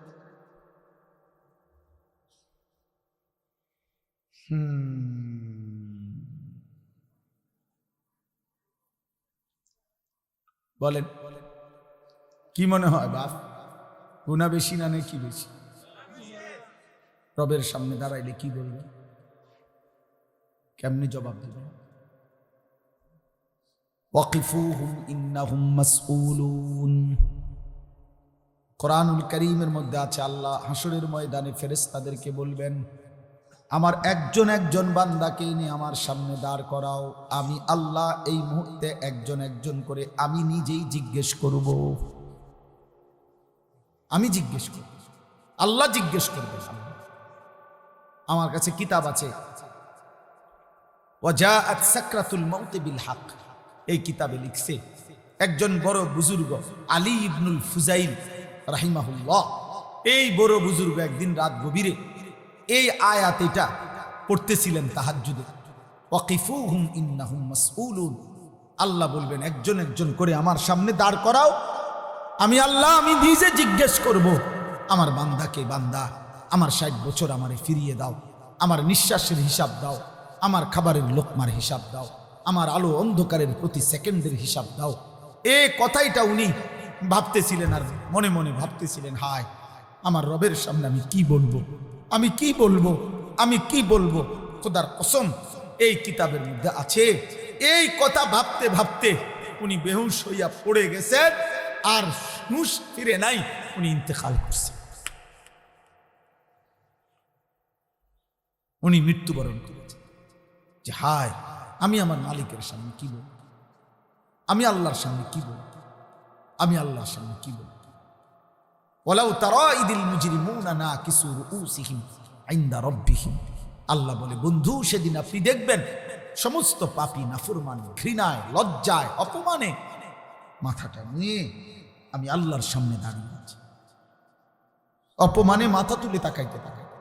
A: বলেন কি মনে হয় বাপ, গুনাহ বেশি না নেকি বেশি? রবের সামনে দাঁড়াইলে কি বলবেন? কেমনি জবাব দেবেন? ওয়াকিফুহুম ইন্নাহুম মাসউলুন। কোরআনুল কারীমের মধ্যে আছে আল্লাহ হাসরের ময়দানে ফেরেশতাদেরকে বলবেন, আমার একজন একজন বান্দাকে নিয়ে আমার সামনে দাঁড় করাও, আমি আল্লাহ এই মুহূর্তে একজন একজন করে আমি নিজেই জিজ্ঞেস করব। আমি জিজ্ঞেস করব, আল্লাহ জিজ্ঞেস করবে। আমার কাছে কিতাব আছে, ওয়াজাআত সাকরাতুল মাউত বিল হক, এই কিতাবে লিখছে একজন বড় বুজুর্গ আলী ইবনুল ফুজাইল রাহিমাহুল্লাহ। এই বড় বুজুর্গ একদিন রাত গভীরে এই আয়াত এটা পড়তেছিলেন তাহাজ্জুদে, ওয়াকিফুহুম ইন্নাহুম মাসউলুন। আল্লাহ বলবেন একজন একজন করে আমার সামনে দাঁড় করাও, আমি আল্লাহ আমি নিজে জিজ্ঞেস করব আমার বান্দাকে, বান্দা আমার 60 বছর আমারে ফিরিয়ে দাও, আমার নিঃশ্বাসের হিসাব দাও, আমার খাবারের লোকমার হিসাব দাও, আমার আলো অন্ধকারের প্রতি সেকেন্ডের হিসাব দাও। এই কথাইটা উনি ভাবতেছিলেন আর মনে মনে ভাবতেছিলেন, হায় আমার রবের সামনে আমি কি বলবো, আমি কি বলবো, আমি কি বলবো। খোদার কসম এই কিতাবের মধ্যে আছে। এই কথা ভাবতে ভাবতে উনি বেহুশ হইয়া পড়ে গেছেন, আর হুঁশ ফিরে নাই, উনি ইন্তেকাল করছেন, উনি মৃত্যুবরণ করেছেন। যে হায় আমি আমার মালিকের সামনে কি বলব, আমি আল্লাহর সামনে কি বলব, আমি আল্লাহর সামনে কি বলব। ওয়ালাউ তারা ইদিল মুজরিমুনা নাকিসু রুউসিহিম ইনদা রাব্বিহিম। আল্লাহ বলে বন্ধু সেদিন আপনি দেখবেন সমস্ত পাপী নাফরমান ঘৃণায় লজ্জায় অপমানে মাথাটা নিয়ে আমি আল্লাহর সামনে দাঁড়িয়ে আছি, অপমানে মাথা তুলে তাকাইতে তাকাইতে।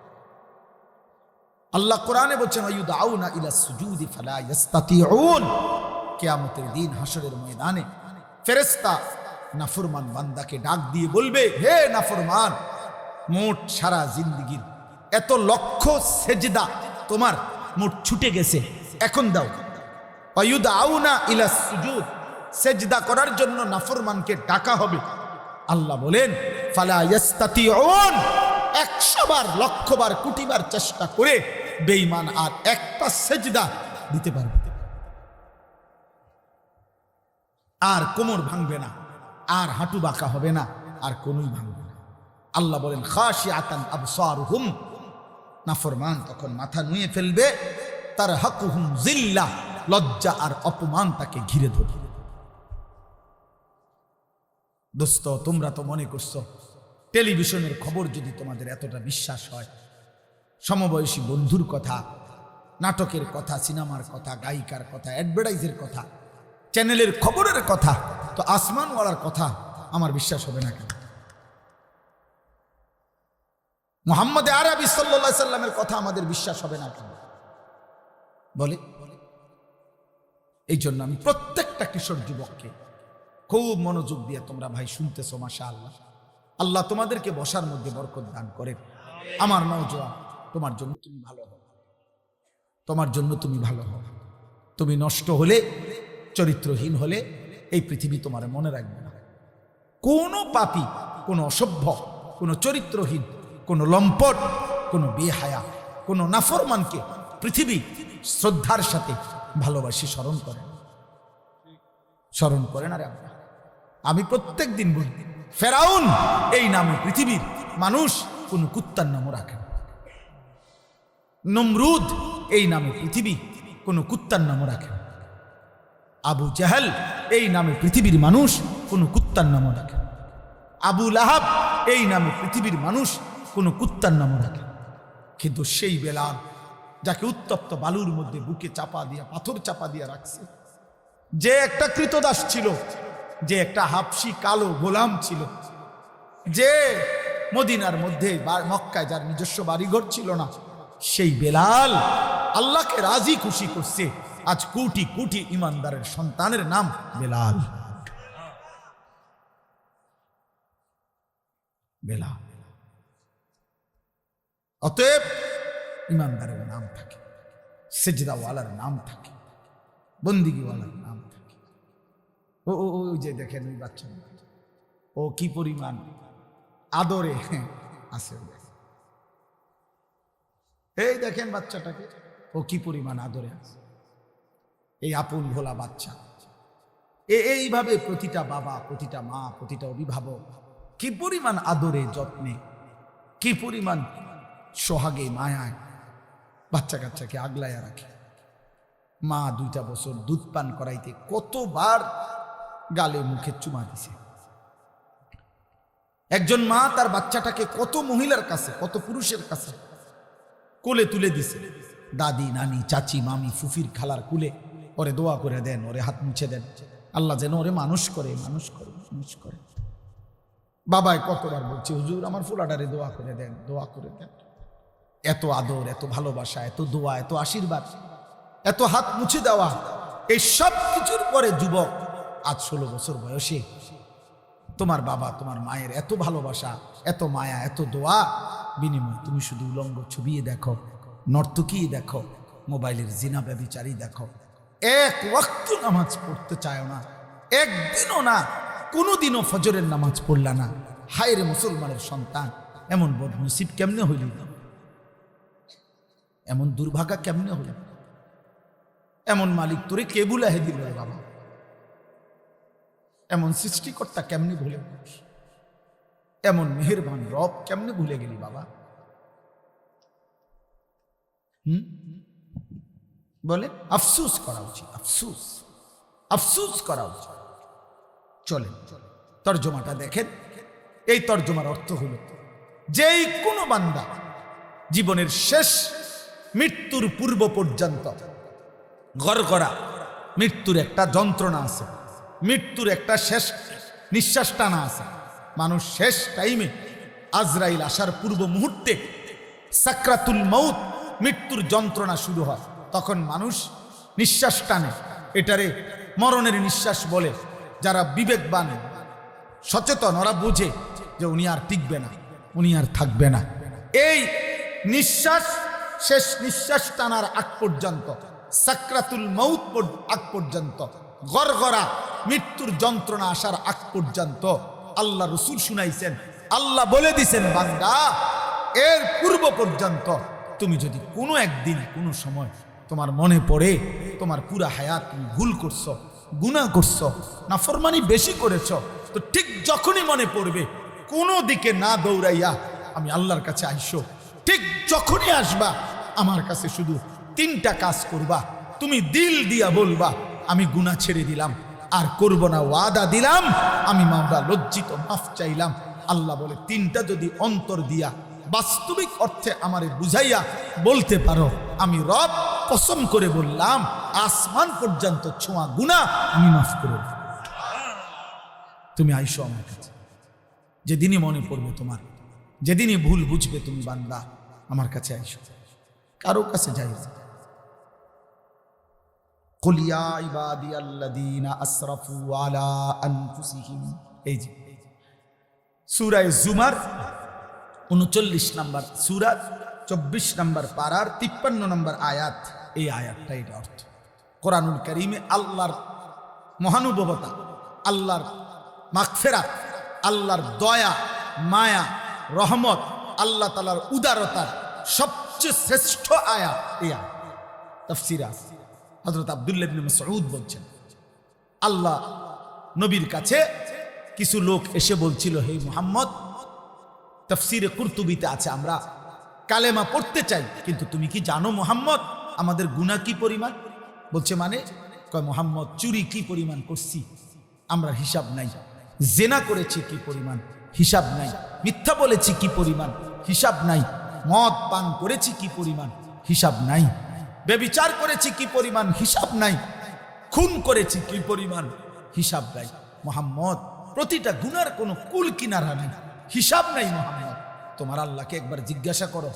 A: আল্লাহ কোরআনে বলছেন আয়ুদাউনা ইলা সুজুদি ফালা ইস্তাতিউন। কিয়ামতের দিন হাসরের ময়দানে ফেরেশতা নাফরমান বান্দাকে ডাক দিয়ে বলবে, হে নাফরমান, মোট সারা জিন্দেগির এত লক্ষ সেজদা তোমার মোট ছুটে গেছে, এখন দাও। আয়ুদাউনা ইলা সুজুদ, সেজদা করার জন্য নাফরমানকে ডাকা হবে। আল্লাহ বলেন ফালা ইস্তাতিউন, 100 বার, লক্ষ বার, কোটি বার চেষ্টা করে বেঈমান আর একটা সেজদা দিতে পারবে, আর কোমর ভাঙবে না, আর হাঁটু বাঁকা হবে না, আর কোনই ভাঙবে না। আল্লাহ বলেন খাশিআতান আবসারুহুম, নাফরমান তখন মাথা নুয়ে ফেলবে, তারহাকুহুম যিল্লাহ, লজ্জা আর অপমান তাকে ঘিরে ধরবে। দোস্ত তোমরা তো মনে করছো টেলিভিশনের খবর যদি তোমাদের এতটা বিশ্বাস হয়, সমবয়সী বন্ধুর কথা, নাটকের কথা, সিনেমার কথা, গায়িকার কথা, অ্যাডভার্টাইজের কথা, চ্যানেলের খবরের কথা, তো আসমানওয়ালার কথা আমার বিশ্বাস হবে না কেন? মুহাম্মদ আরবি সাল্লাল্লাহু আলাইহি সাল্লামের কথা আমাদের বিশ্বাস হবে না কেন বলে? এই জন্য আমি প্রত্যেকটা কিশোর যুবককে খুব মনোযোগ দিয়ে তোমরা ভাই শুনতেছো, মাশাআল্লাহ, আল্লাহ তোমাদেরকে বসার মধ্যে বরকত দান করেন। আমার নওজোয়ান, তোমার জন্য তুমি ভালো হও, তোমার জন্য তুমি ভালো হও। তুমি নষ্ট হলে, চরিত্রহীন হলে এই পৃথিবী তোমার মনে রাখবে না। কোনো পাপী, কোনো অসভ্য, কোনো চরিত্রহীন, কোনো লম্পট, কোনো বেহায়া, কোনো নাফরমানকে পৃথিবী শ্রদ্ধার সাথে ভালোবাসি স্মরণ করেন, স্মরণ করেন। আরে আমি প্রত্যেক দিন বলি, ফেরাউন এই নামে পৃথিবীর মানুষ কোনো কুত্তার নামও রাখে না। নমরুদ এই নামে পৃথিবী কোনো কুত্তার নামও রাখে না। আবু জাহেল এই নামে পৃথিবীর মানুষ কোনো কুত্তার নামও রাখে না। আবু লাহাব এই নামে পৃথিবীর মানুষ কোনো কুত্তার নামও রাখে। কিন্তু সেই বেলাল, যাকে উত্তপ্ত বালুর মধ্যে বুকে চাপা দিয়া, পাথর চাপা দিয়া রাখছে, যে একটা কৃতদাস ছিল, যে একটা হাবশি কালো গোলাম ছিল, যে মদিনার মধ্যে মক্কায় যার নিজস্ব বাড়িঘর ছিল না, সেই বেলাল আল্লাহকে রাজি খুশি করছে। আজ কোটি কোটি ইমানদারের সন্তানের নাম বেলাল। বেলাল। অতএব ইমানদারের নাম থাকে, সেজদাওয়ালার নাম থাকে, বন্দিগিওয়ালার নাম থাকে। ওই যে দেখেন ওই বাচ্চা, ও কি পরিমাণ আদরে আছে। এই দেখেন বাচ্চাটাকে, ও কি পরিমাণ আদরে আছে। এই আপন ভোলা বাচ্চা, এইভাবে প্রতিটা বাবা, প্রতিটা মা, প্রতিটা অভিভাবক কি পরিমাণ আদরে যত্নে, কি পরিমাণ সোহাগে মায়ায় বাচ্চা কাচ্চাকে আগলাইয়া রাখে। মা 2টা বছর দুধ পান করাইতে কতবার গালে মুখে চুমা দিছে। একজন মা তার বাচ্চাটাকে কত মহিলার কাছে, কত পুরুষের কাছে কোলে তুলে দিছে। দাদি, নানি, চাচি, মামি, ফুফির, খালার কুলে ওরে দোয়া করে দেন, ওরে হাত মুছে দেন, আল্লাহ যেন ওরে মানুষ করে, মানুষ করে, মানুষ করে। বাবাই কতবার বলছে, হুজুর আমার ফুলাডারে দোয়া করে দেন, দোয়া করে দেন। এত আদর, এত ভালোবাসা, এত দোয়া, এত আশীর্বাদ, এত হাত মুছে দেওয়া, এই সব কিছুর পরে যুবক আজ 16 বছর বয়সে তোমার বাবা, তোমার মায়ের এত ভালোবাসা, এত মায়া, এত দোয়া বিনিময় তুমি শুধু উলঙ্গ ছবি দেখো, নর্তকী দেখো, মোবাইলের জিনা ব্যভিচারী দেখো। এক ওয়াক্ত নামাজ পড়তে চায় না, একদিনও না, কোনোদিনও ফজরের নামাজ পড়লা না। হায় রে মুসলমানের সন্তান, এমন বদনসিব কেমনে হইল, এমন দুর্ভাগা কেমনে হইল, এমন মালিক তোরে কে বুলাহে দিল রে বাবা, এমন সৃষ্টিকর্তা কেমনে ভুলে গেলি, এমন মেহেরবান রব কেমনে ভুলে গেলি বাবা। বলে আফসোস করা উচিত, আফসোস, আফসোস করা উচিত। চলেন তর্জমাটা দেখেন। এই তর্জমার অর্থ হলো, যেই কোনো বান্দা জীবনের শেষ মৃত্যুর পূর্ব পর্যন্ত গড়গড়া, মৃত্যুর একটা যন্ত্রণা আছে, মৃত্যুর একটা শেষ নিঃশ্বাস টানা আছে। মানুষ শেষ টাইমে আজরাইল আসার পূর্ব মুহূর্তে সাকরাতুল মউত, মৃত্যুর যন্ত্রণা শুরু হয়, তখন মানুষ নিঃশ্বাস টানে। এটারে মরণের নিঃশ্বাস বলে। যারা বিবেকবান, সচেতন, ওরা বুঝে যে উনি আর টিকবে না, উনি আর থাকবে না। এই নিঃশ্বাস, শেষ নিঃশ্বাস টানার আগ পর্যন্ত, সাকরাতুল মউত আগ পর্যন্ত, গড়গড়া মৃত্যুর যন্ত্রণা আসার আগ পর্যন্ত আল্লাহ রসুল শুনাইছেন, আল্লাহ বলে দিছেন, বান্দা এর পূর্ব পর্যন্ত তুমি যদি কোনো একদিন, কোনো সময় তোমার মনে পড়ে তোমার পুরা হায়াত তুমি ভুল করছো, গুনাহ করছো, নাফরমানি বেশি করেছো, তো ঠিক যখনই মনে পড়বে, কোনো দিকে না দৌড়াইয়া আমি আল্লাহর কাছে আইসো। ঠিক যখনই আসবা আমার কাছে শুধু 3টা কাজ করবা। তুমি দিল দিয়া বলবা আমি গুনাহ ছেড়ে দিলাম, আর করব না, ওয়াদা দিলাম, আমি মাওলা লজ্জিত, মাফ চাইলাম। আল্লাহ বলে 3টা যদি অন্তর দিয়া বাস্তবিক অর্থে আমারে বুঝাইয়া বলতে পারো, আমি রব কসম করে বললাম, আসমান পর্যন্ত ছোঁয়া গুনাহ আমি মাফ করে দেব। তুমি আইসো আমার কাছে, যেদিনই মনে পড়বে তোমার, যেদিনই ভুল বুঝবে তুমি বান্দা, আমার কাছে আইসো, কারো কাছে যাই না। কুল ইয়া ইবাদিয়াল্লাযীনা আসরাফু আলা আনফুসিহিম, এই যে সূরা জুমার 39 নম্বর সূরা, 24 নম্বর পারার 53 নম্বর আয়াত। এই আয়াতটা, এটা অর্থ কোরআনুল কারীমে আল্লাহর মহানুভবতা, আল্লাহর মাগফিরাত, আল্লাহর দয়া, মায়া, রহমত, আল্লাহ তাআলার উদারতার সবচেয়ে শ্রেষ্ঠ আয়াত এই আয়াত। তাফসীরে আছে, হযরত আব্দুল্লাহ ইবনে মাসউদ বলছেন, আল্লাহ নবীর কাছে কিছু লোক এসে বলছিল, হে মুহাম্মদ, তাফসীরে কুরতুবিতে আছে, আমরা কালেমা পড়তে চাই, কিন্তু তুমি কি জানো মুহাম্মদ আমাদের গুনাহ কি পরিমাণ? বলছে মানে? কয় মুহাম্মদ, চুরি কি পরিমাণ করছি আমরা হিসাব নাই, জেনা করেছি কি পরিমাণ হিসাব নাই, মিথ্যা বলেছি কি পরিমাণ হিসাব নাই, মদ পান করেছি কি পরিমাণ হিসাব নাই, ব্যভিচার করেছি কি পরিমাণ হিসাব নাই, খুন করেছি কি পরিমাণ হিসাব নাই। মুহাম্মদ, প্রতিটা গুনার কোনো কুল কিনারা নাই, হিসাব নাই। মুহাম্মদ, তোমার আল্লাহকে একবার জিজ্ঞাসা করো,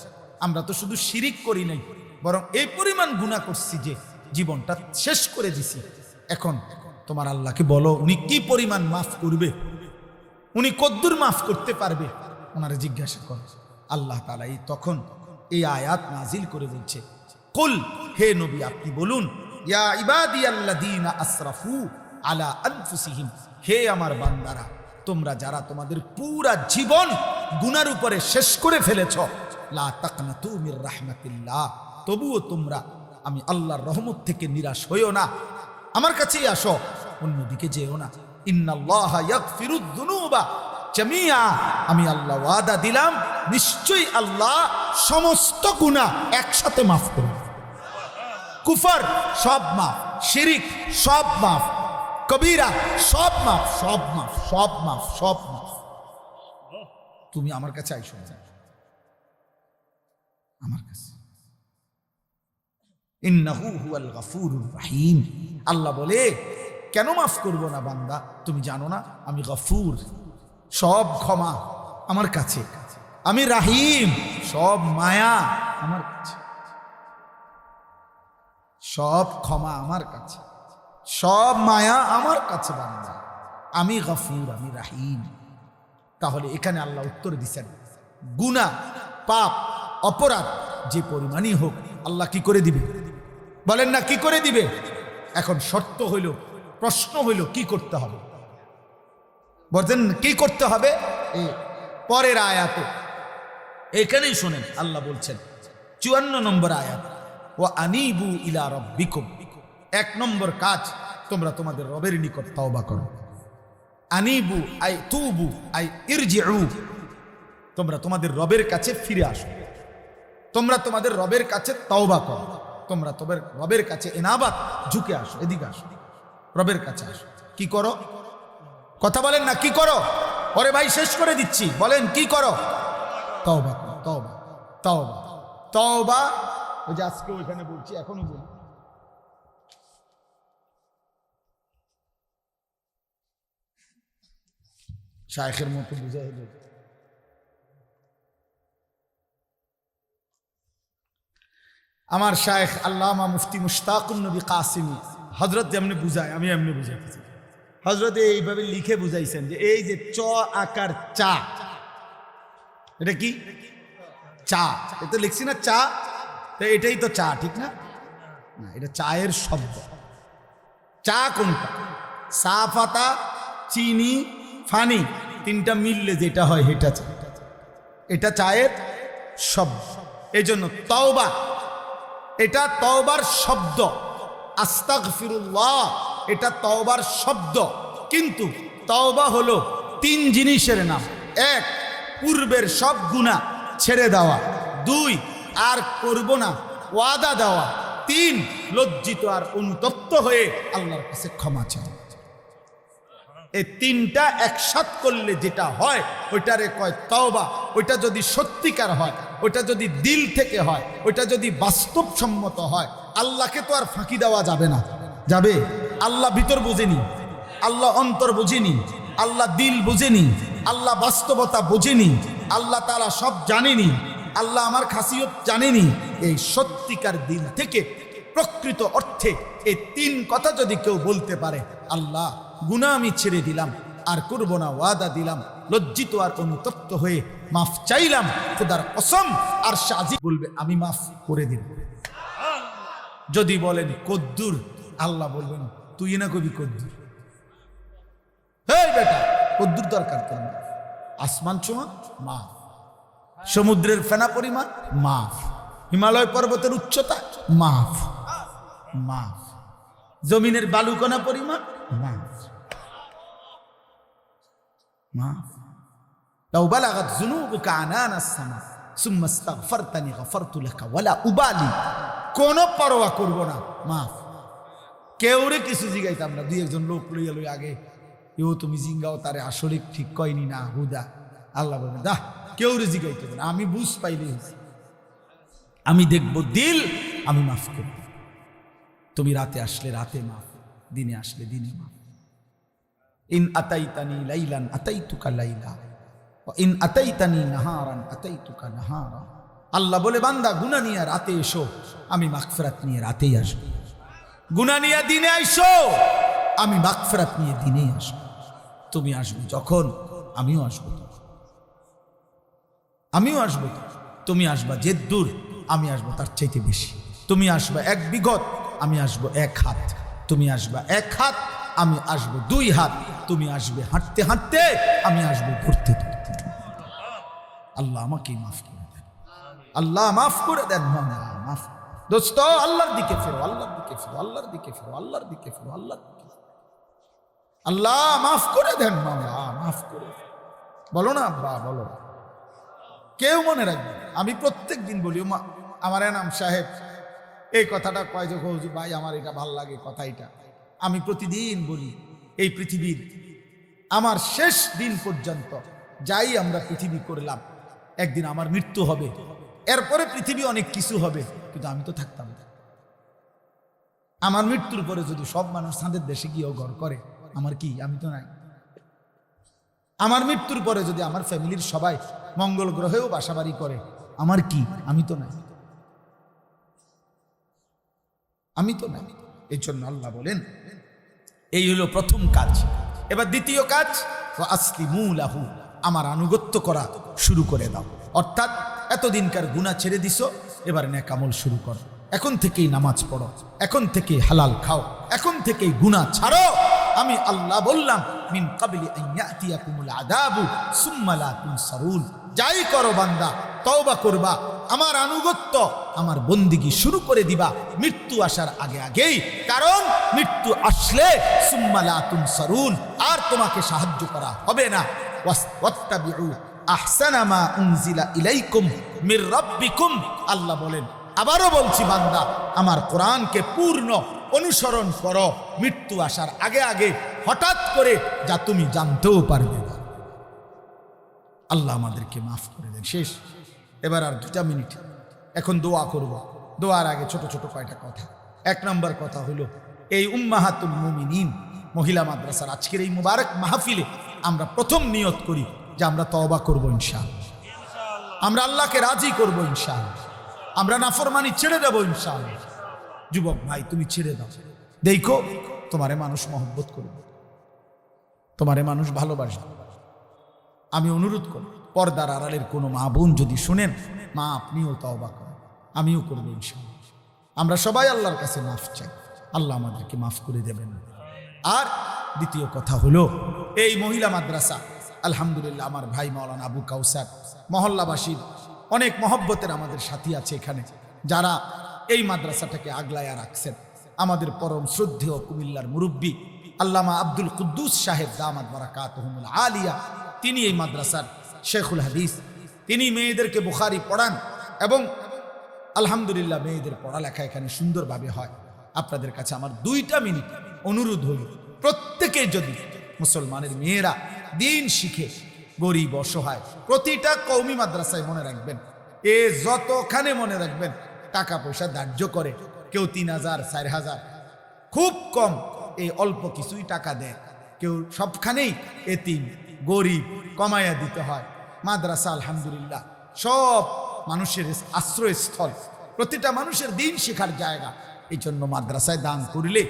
A: আমরা তো শুধু শিরিক করি নাই, বরং এই পরিমাণ গুনাহ করছি যে জীবনটা শেষ করে দিছি। এখন তোমার আল্লাহকে বলো, উনি কি পরিমাণ মাফ করবে, উনি কদ্দুর মাফ করতে পারবে, ওনারে জিজ্ঞাসা করো। আল্লাহ তাআলা তখন এই আয়াত নাজিল করে বলছে, কুল, হে নবী আপনি বলুন, ইয়া ইবাদিয়াল্লাযীনা আসরাফু আলা আনফুসিহিম, হে আমার বান্দারা, তোমরা যারা তোমাদের পুরা জীবন গুনার উপরে শেষ করে ফেলেছ, লা তাকনাতু মির রাহমাতিল্লাহ, তবুও তোমরা আমি আল্লাহর রহমত থেকে নিরাশ হইও না, আমার কাছেই আসো, অন্যদিকে যেও না। ইন্নাল্লাহা ইয়াগফিরুদ যুনুবা জামিআ, আমি আল্লাহ ওয়াদা দিলাম, নিশ্চয়ই আল্লাহ সমস্ত গুনাহ একসাথে মাফ করবে। কুফর সব মাফ, শিরিক সব মাফ, কবিরা সব মাফ, সব মাফ, সব মাফ, সব মাফ। তুমি আমার কাছে আইসো, আমার কাছে। ইন্নাহু হুয়াল গফুরুর রহিম, আল্লাহ বলে, কেন মাফ করব না বান্দা? তুমি জানো না আমি গফুর, সব ক্ষমা আমার কাছে, আমি রাহিম, সব মায়া আমার কাছে, সব ক্ষমা আমার কাছে, সব মায়া আমার কাছে বান্দা, আমি গফুর, আমি রাহিম। তাহলে এখানে আল্লাহ উত্তর দিচ্ছেন, গুনাহ, পাপ, অপরাধ যে পরিমাণই হোক আল্লাহ কি করে দিবে? বলেন না, কি করে দিবে? এখন শর্ত হইল, প্রশ্ন হইল, কি করতে হবে? বলছেন কি করতে হবে? এই পরের আয়াতে এখানেই শোনেন, আল্লাহ বলছেন 54 নম্বর আয়াত, ওয়া আনিবু ইলা রাব্বিকুম, 1 নম্বর কাজ, তোমরা তোমাদের রবের নিকট তওবা করো। আনিবু আই তুবু আই ইরজিউ, তোমরা তোমাদের রবের কাছে ফিরে আসো, তোমরা তোমাদের রবের কাছে তওবা করো, তোমরা তোমাদের রবের কাছে ইনাবাত, ঝুঁকে আসো, এদিকে আসো, রবের কাছে আসো। কি করো? কথা বলেন না, কি করো? ওরে ভাই শেষ করে দিচ্ছি, বলেন কি করো? তওবা করো, তওবা, তওবা, তওবা। ওই যে আজকে ওইখানে বলছি, এখনো বলি, শায়েখের মতো বুঝাই হলো। আমার শায়েখ আল্লামা মুফতি মুশতাকুন নবী কাসিমি হযরত যেমনি বুঝায়, আমি এমনি বুঝাইতেছি। হযরত এইভাবে লিখে বুঝাইছেন যে এই যে চ আকার চা, এটা কি? চা। এটা লিখছি না চা, তো এটাই তো চা, ঠিক না? না, এটা চায়ের শব্দ। চা কোনটা? চা পাতা, চিনি, ফানি, তিনটা মিললে যেটা হয় এটা চা, এটা চায়ের শব্দ। এই জন্য তওবা, এটা তওবার শব্দ। আস্তাগফিরুল্লাহ, এটা তওবার শব্দ। কিন্তু তওবা হলো 3 জিনিসের নাম। 1, পূর্বের সব গুনাহ ছেড়ে দেওয়া। 2, আর করব না ওয়াদা দেওয়া। 3, লজ্জিত আর অনুতপ্ত হয়ে আল্লাহর কাছে ক্ষমা চাওয়া। এই 3টা একসাথ করলে যেটা হয় ওইটারে কয় তওবা। ওইটা যদি সত্যিকার হয়, ওইটা যদি দিল থেকে হয়, ওইটা যদি বাস্তবসম্মত হয়, আল্লাহকে তো আর ফাঁকি দেওয়া যাবে না। যাবে? আল্লাহ ভিতর বোঝেনি, আল্লাহ অন্তর বোঝেনি, আল্লাহ দিল বোঝেনি, আল্লাহ বাস্তবতা বোঝেনি, আল্লাহ তাআলা সব জানেনি, আল্লাহ আমার খাসিয়ত জানেনি। এই সত্যিকার দিল থেকে প্রকৃত অর্থে এই 3 কথা যদি কেউ বলতে পারে, আল্লাহ গুনাহ আমি ছেড়ে দিলাম, আর করব না ওয়াদা দিলাম, লজ্জিত আর অনুতপ্ত হয়ে মাফ চাইলাম, খোদার কসম আর শাজি বলবে আমি মাফ করে দিন। যদি বলেন কদ্দুর, আল্লাহ বলবেন তুই না কবি কদ্দুর। এই বেটা, কদ্দুর দরকার তোর, আসমান ছোঁয়া মাফ, সমুদ্রের ফেনা পরিমাণ মাফ, হিমালয় পর্বতের উচ্চতা মাফ মাফ, জমিনের বালুকণা পরিমাণ মাফ মাফ। লাউ বালাগাত যুনুবুকা আনানাস সামা সুম্মা ইস্তাগফারতানি গফারতু লাকা ওয়ালা উবালি, কোন পরোয়া করব না, মাফ। কেউরে কিছু জিগাইতাম না, দুই একজন লোক লইয়া লই আগে, এও তুমি জিঙ্গাও তারে আসলে ঠিক কয়নি না হুদা, আল্লাহ বলে দা কেউরে জিগাইতে না, আমি বুঝ পাইলে আমি দেখবো দিল, আমি মাফ করব। তুমি রাতে আসলে রাতে মাফ, দিনে আসলে দিনে মাফ। ইন আতাইতানি লাইলান আতাইতুকা লাইলা ওয়া ইন আতাইতানি নাহারান আতাইতুকা নাহারা। আল্লাহ বলে বান্দা গুনাহ নিয়ে রাতে এসো, আমি মাগফিরাত নিয়ে রাতেই আসব। গুনাহ নিয়ে দিনে আইসো, আমি মাগফিরাত নিয়ে দিনেই আসব। তুমি আসবে যখন, আমিও আসবো তখন, আমিও আসবো। তুমি আসবা যে দূর, আমি আসবো তার চাইতে বেশি। তুমি আসবা 1 বিঘত, আমি আসবো 1 হাত। তুমি আসবা 1 হাত, আমি আসবো 2 হাত। তুমি আসবে হাঁটতে হাঁটতে, আমি আসবো ধরতে ধরতে। আল্লাহ আমাকে মাফ করে দেন, আল্লাহ মাফ করে দেন, মাফ। দোস্ত আল্লাহর দিকে ফেরো, আল্লাহর দিকে ফেরো, আল্লাহর দিকে ফেরো, আল্লাহর দিকে ফেরো, আল্লাহর দিকে। আল্লাহ মাফ করে দেন, মাফ করে। বলো না আব্বা, বলো। কেউ মনে রাখবে, আমি প্রত্যেক দিন বলি, আমার এনাম সাহেব এই কথাটা কয় যে হুজুর ভাই আমার এটা ভাল লাগে কথা, এটা আমি প্রতিদিন বলি। এই পৃথিবীর আমার শেষ দিন পর্যন্ত যাই আমরা পৃথিবী করলাম, একদিন আমার মৃত্যু হবে, এরপরে পৃথিবী অনেক কিছু হবে, কিন্তু আমি তো থাকতাম না। আমার মৃত্যুর পরে যদি সব মানুষ চাঁদের দেশে গিয়েও ঘর করে, আমার কি? আমি তো নাই। আমার মৃত্যুর পরে যদি আমার ফ্যামিলির সবাই মঙ্গল গ্রহেও বাসাবাড়ি করে, আমার কি? আমি তো নাই, আমি তো নাই। এই জন্য আল্লাহ বলেন এই হলো প্রথম কাজ। এবার দ্বিতীয় কাজ, আসলিমু লাহু, আমার আনুগত্য করা শুরু করে দাও। অর্থাৎ এতদিনকার গুনাহ ছেড়ে দিছো, এবার নেক আমল শুরু করো। এখন থেকেই নামাজ পড়ো, এখন থেকেই হালাল খাও, এখন থেকেই গুনাহ ছাড়ো। আমি আল্লাহ বললাম মিন ক্বাবলি আন ইয়াতিয়াকুমুল আযাবু সুম্মা লা তুনসারুন। যাই করো বান্দা, তওবা করবা, আমার আনুগত্য, আমার বন্দিগি শুরু করে দিবা মৃত্যু আসার আগে আগেই। কারণ মৃত্যু আসলে সুম্মা লা তুনসারুন, আর তোমাকে সাহায্য করা হবে না। ওয়াত্তাবিউ আহসানা মা উনজিলা ইলাইকুম মির রাব্বিকুম। আল্লাহ বলেন, আবারও বলছি বান্দা, আমার কোরআনকে পূর্ণ অনুসরণ করো মৃত্যু আসার আগে আগে, হঠাৎ করে যা তুমি জানতেও পারবে না। আল্লাহ আমাদেরকে মাফ করে দেন। শেষ, এবার আর 2 মিনিট, এখন দোয়া করব। দোয়ার আগে ছোট ছোট কয়টা কথা। 1 নম্বর কথা হলো, এই উম্মাহাতুল মুমিনিন মহিলা মাদ্রাসার আজকের এই মুবারক মাহফিলে আমরা প্রথম নিয়ত করি যে আমরা তওবা করব ইনশাআল্লাহ, আমরা আল্লাহকে রাজি করব ইনশাআল্লাহ, আমরা নাফরমানি ছেড়ে দেব ইনশাআল্লাহ। যুবক ভাই, তুমি ছেড়ে দাও, দেখো তোমারে মানুষ মহব্বত করবে, তোমারে মানুষ ভালোবাসবে। আমি অনুরোধ করি, পর্দার আড়ালের কোনো মা বোন যদি শুনেন, মা আপনিও তওবা করেন, আমিও করবো ইনশাআল্লাহ। আমরা সবাই আল্লাহর কাছে মাফ চাই, আল্লাহ আমাদেরকে মাফ করে দেবেন। আর দ্বিতীয় কথা হলো, এই মহিলা মাদ্রাসা আলহামদুলিল্লাহ, আমার ভাই মাওলানা আবু কাউসার, মহল্লাবাসীর অনেক মহব্বতের আমাদের সাথী আছে এখানে, যারা এই মাদ্রাসাটাকে আগলায়া রাখছেন। আমাদের পরম শ্রদ্ধেয় কুমিল্লার মুরব্বী আল্লামা আব্দুল কুদ্দুস সাহেব দামাত বারাকাতুহুমুল আলিয়া, তিনি এই মাদ্রাসার শেখুল হাদিস। তিনি মেয়েদেরকে বুখারি পড়ান এবং আলহামদুলিল্লাহ মেয়েদের পড়ালেখা এখানে সুন্দরভাবে হয়। আপনাদের কাছে আমার 2টা মিনিট অনুরোধ হল, প্রত্যেকে যদি মুসলমানের মেয়েরা দিন শিখে, গরিব অসহায়, প্রতিটা কওমি মাদ্রাসায় মনে রাখবেন, যতখানে মনে রাখবেন টাকা পয়সা ধার্য করে, কেউ 3000 4000, খুব কম এই অল্প কিছুই টাকা দেয়, কেউ সবখানেই এতিম গরিব কমাইয়া দিতে হয়। মাদ্রাসা আলহামদুলিল্লাহ সব মানুষের আশ্রয়স্থল, প্রতিটা মানুষের দিন শেখার জায়গা। এই জন্য মাদ্রাসায় দান করলে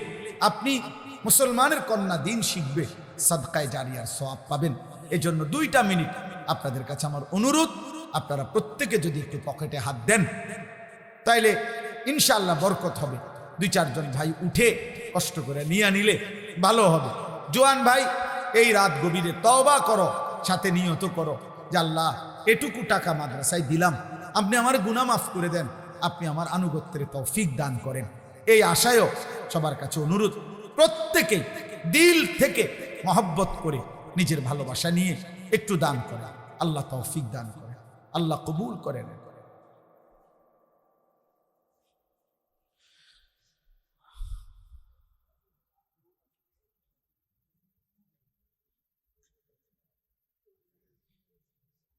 A: আপনি মুসলমানের কন্যা দিন শিখবে, সাদকায়ে জারিয়ার সওয়াব পাবেন। এই জন্য 2টা মিনিট আপনাদের কাছে আমার অনুরোধ, আপনারা প্রত্যেকে যদি একটু পকেটে হাত দেন, তাইলে ইনশাআল্লাহ বরকত হবে। 2-4 জন ভাই উঠে কষ্ট করে নিয়ে নিলে ভালো হবে। জোয়ান ভাই, এই রাত গভীরে তওবা করো, সাথে নিয়ত করো যে আল্লাহ এটুকু টাকা মাদ্রাসায় দিলাম, আপনি আমার গুনাহ মাফ করে দেন, আপনি আমার আনুগত্যের তৌফিক দান করেন। এই আশায়ও সবার কাছে অনুরোধ, প্রত্যেকেই দিল থেকে মহব্বত করে নিজের ভালোবাসা নিয়ে একটু দান করেন। আল্লাহ তৌফিক দান করেন, আল্লাহ কবুল করেন।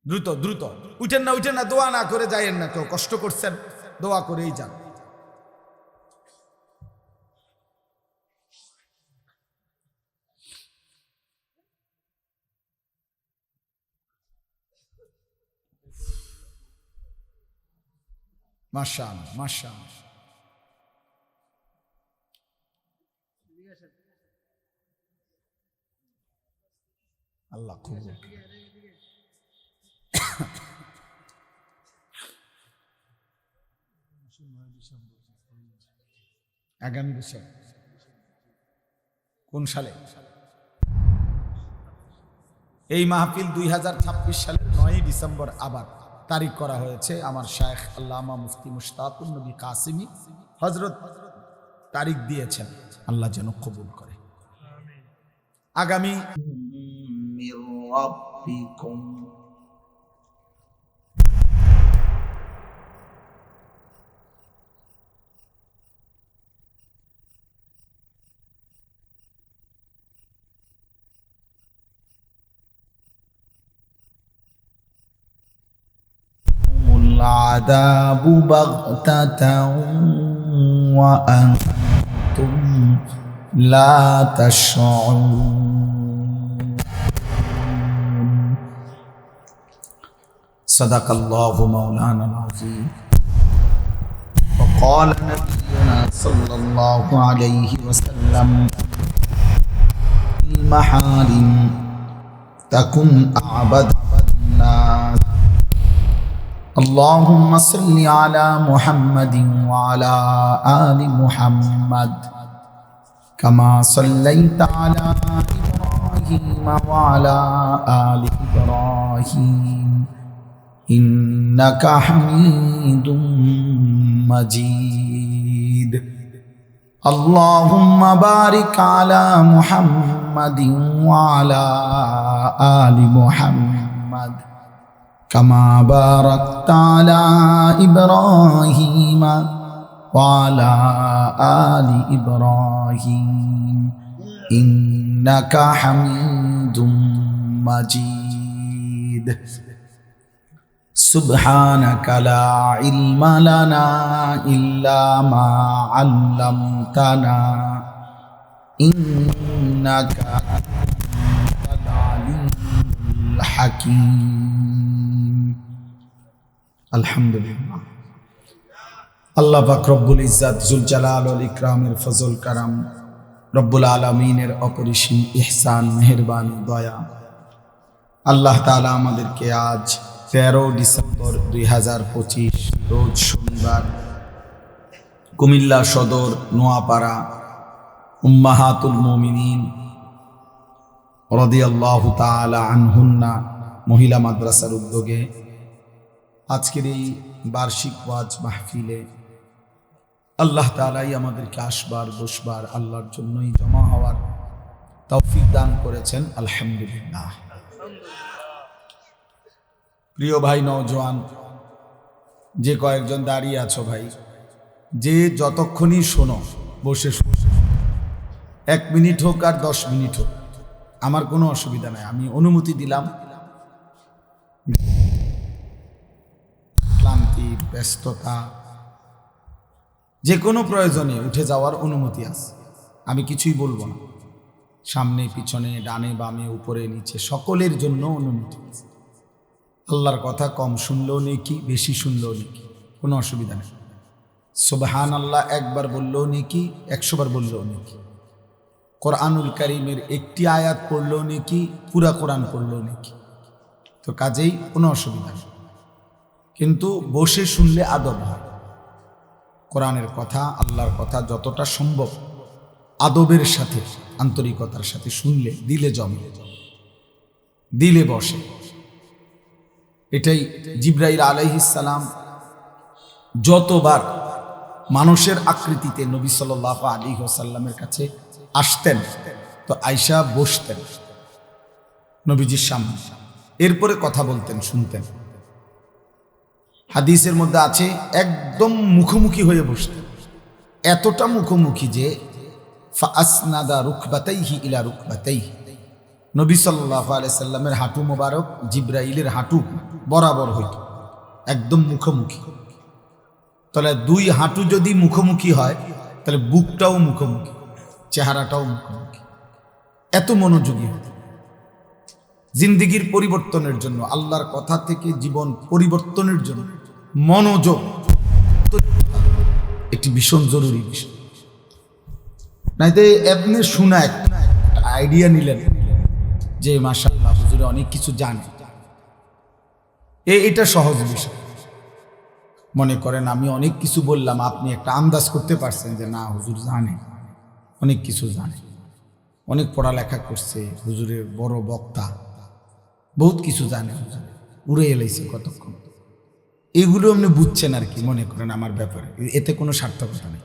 A: দ্রুত দ্রুত উঠেন না, দোয়া না করে যাইয়েন না, কেউ কষ্ট করছেন, দোয়া করেই যান। মাশাআল্লাহ মাশাআল্লাহ। আল্লাহ কবুল করেন। আগামী বছর কোন সালে? এই মাহফিল 2026 সালের 9 ডিসেম্বর আবার তারিখ করা হয়েছে। আমার শায়েখ আল্লামা মুফতি মুশতাকুন নবী কাসিমি হযরত তারিখ দিয়েছেন, আল্লাহ যেন কবুল করে। আগামী মির রাব্বিকুম العذاب بغتة وأنتم لا تشعرون صدق الله مولانا العظيم وقال نبينا صلى الله عليه وسلم المحارم تكن أعبد الناس اللهم صل على محمد وعلى آل محمد كما صليت على إبراهيم وعلى آل إبراهيم إنك حميد مجيد اللهم بارك على محمد وعلى آل محمد كما باركت على إبراهيم وعلى آل إبراهيم إنك حميد مجيد سبحانك لا علم لنا إلا ما علمتنا إنك أنت العليم الحكيم আলহামদুলিল্লাহ। আল্লাহ পাক রব্বুল ইজ্জাত জুল জালাল ওয়াল ইকরামের ফজল কারাম, রব্বুল আলামিনের অপরিসীম ইহসান মেহেরবানি দয়া, আল্লাহ তাআলা আমাদেরকে আজ 13 ডিসেম্বর 2025 রোজ শনিবার কুমিল্লা সদর নোয়াপাড়া উম্মাহাতুল মুমিনিন রাদিয়াল্লাহু তাআলা আনহুন্না মহিলা মাদ্রাসার উদ্যোগে আজকের এই বার্ষিক ওয়াজ মাহফিলে আল্লাহ তাআলাই আমাদেরকে আসবার বসবার আল্লাহর জন্যই জমা হওয়ার তৌফিক দান করেছেন, আলহামদুলিল্লাহ। প্রিয় ভাই নওজোয়ান, যে কয়েকজন দাঁড়িয়ে আছো ভাই, যে যতক্ষণই শোনো বসে শোনো, 1 মিনিট হোক আর 10 মিনিট হোক, আমার কোনো অসুবিধা নাই, আমি অনুমতি দিলাম। ক্লান্তি, ব্যস্ততা, যে কোনো প্রয়োজনে উঠে যাওয়ার অনুমতি আছে, আমি কিছুই বলবো না। সামনে পিছনে ডানে বামে উপরে নিচে সকলের জন্য অনুমতি আছে। আল্লাহর কথা কম শুনলেও নেকি, বেশি শুনলেও নেকি, কোনো অসুবিধা নেই। সুবহানাল্লাহ একবার বললেও নেকি, 100 বার বললেও নেকি। কোরআনুল কারীমের একটি আয়াত পড়লেও নেকি, পুরা কোরআন পড়লেও নেকি। তো কাজেই কোনো অসুবিধা নেই, কিন্তু বসে শুনলে আদব হয়। কোরআনের কথা, আল্লাহর কথা যতটা সম্ভব আদবের সাথে আন্তরিকতার সাথে শুনলে দিলে জমে, দিলে বসে। এটাই জিবরাইল আলাইহিস সালাম যতবার মানুষের আকৃতিতে নবী সাল্লাল্লাহু আলাইহি ওয়াসাল্লামের কাছে আসতেন তো আয়েশা বসতেন নবীজির সামনে, এরপরে কথা বলতেন, শুনতেন। হাদিসের মধ্যে আছে একদম মুখোমুখি হয়ে বসতেন, এতটা মুখোমুখি যে ফাসনাদা রুকবাতাইহি ইলা রুকবাতাইহি, নবী সাল্লাল্লাহু আলাইহি সাল্লামের হাঁটু মোবারক জিবরাইলের হাঁটু বরাবর হইত, একদম মুখোমুখি। তাহলে দুই হাঁটু যদি মুখোমুখি হয় তাহলে বুকটাও মুখোমুখি, চেহারাটাও মুখোমুখি, এত মনোযোগী হতো। জিন্দিগির পরিবর্তনের জন্য, আল্লাহর কথা থেকে জীবন পরিবর্তনের জন্য মনোযোগ একটি ভীষণ জরুরি বিষয়। নাইতে এমনি শোনা একটা আইডিয়া নিলেন যে মাশাআল্লাহ হুজুরে অনেক কিছু জানে, এটা সহজ বিষয়। মনে করেন আমি অনেক কিছু বললাম, আপনি একটা আন্দাজ করতে পারছেন যে না হুজুর জানে, অনেক কিছু জানে, অনেক পড়ালেখা করছে, হুজুরের বড় বক্তা, বহুত কিছু জানে, উড়ে এলাইছে কতক্ষণ, এগুলো আপনি বুঝছেন আর কি মনে করেন আমার ব্যাপারে। এতে কোনো সার্থকতা নেই।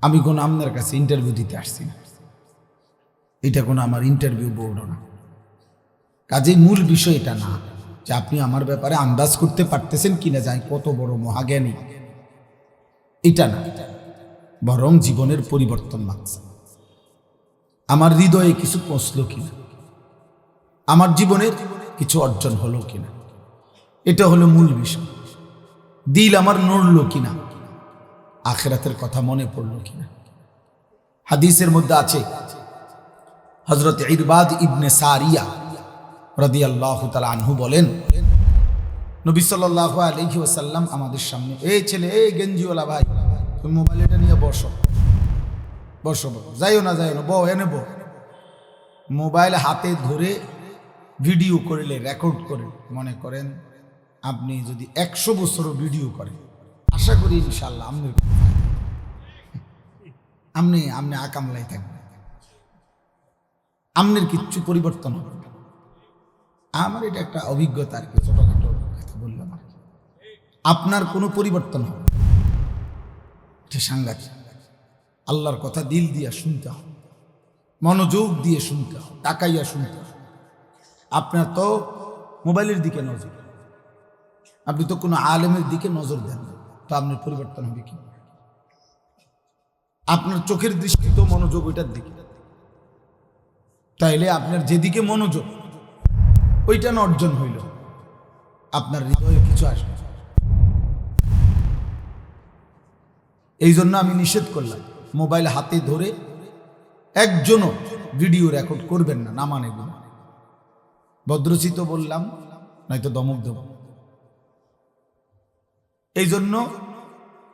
A: আমি কোনো আপনার কাছে ইন্টারভিউ দিতে আসছি না, এটা কোনো আমার ইন্টারভিউ বোর্ডও না। কাজেই মূল বিষয় এটা না যে আপনি আমার ব্যাপারে আন্দাজ করতে পারতেছেন কিনা যাই কত বড় মহাজ্ঞানী, এটা না, বরং জীবনের পরিবর্তন লাগছে। আমার হৃদয়ে কিছু পৌঁছলো কিনা, আমার জীবনের কিছু অর্জন হলো কিনা, এটা হলো মূল বিষয়। দিল আমার নড়লো কিনা, আখিরাতের কথা মনে পড়লো কিনা। হাদিসের মধ্যে আছে হযরত ইরবাদ ইবনে সারিয়া রাদিয়াল্লাহু তাআলা আনহু বলেন, নবী সাল্লাল্লাহু আলাইহি ওয়াসাল্লাম আমাদের সামনে, এই ছেলে, এই গেঞ্জিওয়ালা ভাই, তুমি মোবাইলটা নিয়ে বসো, বসো, যাইও না, বউ এনে বউ। মোবাইল হাতে ধরে ভিডিও করলে, রেকর্ড করে, মনে করেন আপনি যদি 100 বছরও ভিডিও করেন, আশা করি ইনশাআল্লাহ আপনি আকামলাই থাকবেন, আপনার কিচ্ছু পরিবর্তন হবে। আমার এটা একটা অভিজ্ঞতা আর কি, ছোটখাটো কথা বললাম আর কি। আপনার কোনো পরিবর্তন হবে, এটা সাংঘাতিক। আল্লাহর কথা দিল দিয়ে শুনতে হবে, মনোযোগ দিয়ে শুনতে হবে, তাকাইয়া শুনতে হবে। আপনার তো মোবাইলের দিকে নজর, আপনি তো কোনো আলেমের দিকে নজর দেন না, তো আপনার পরিবর্তন হবে কি? আপনার চোখের দৃষ্টি তো মনোযোগ ওইটার দিকে, তাইলে আপনার যেদিকে মনোযোগ ওইটা না অর্জন হইল, আপনার হৃদয়ে কিছু আসবে। এই জন্য আমি নিষেধ করলাম, মোবাইল হাতে ধরে একজনও ভিডিও রেকর্ড করবেন না, না মানে গুনাহ। ভদ্রচিত বললাম, নয়তো দমক দেব। এই জন্য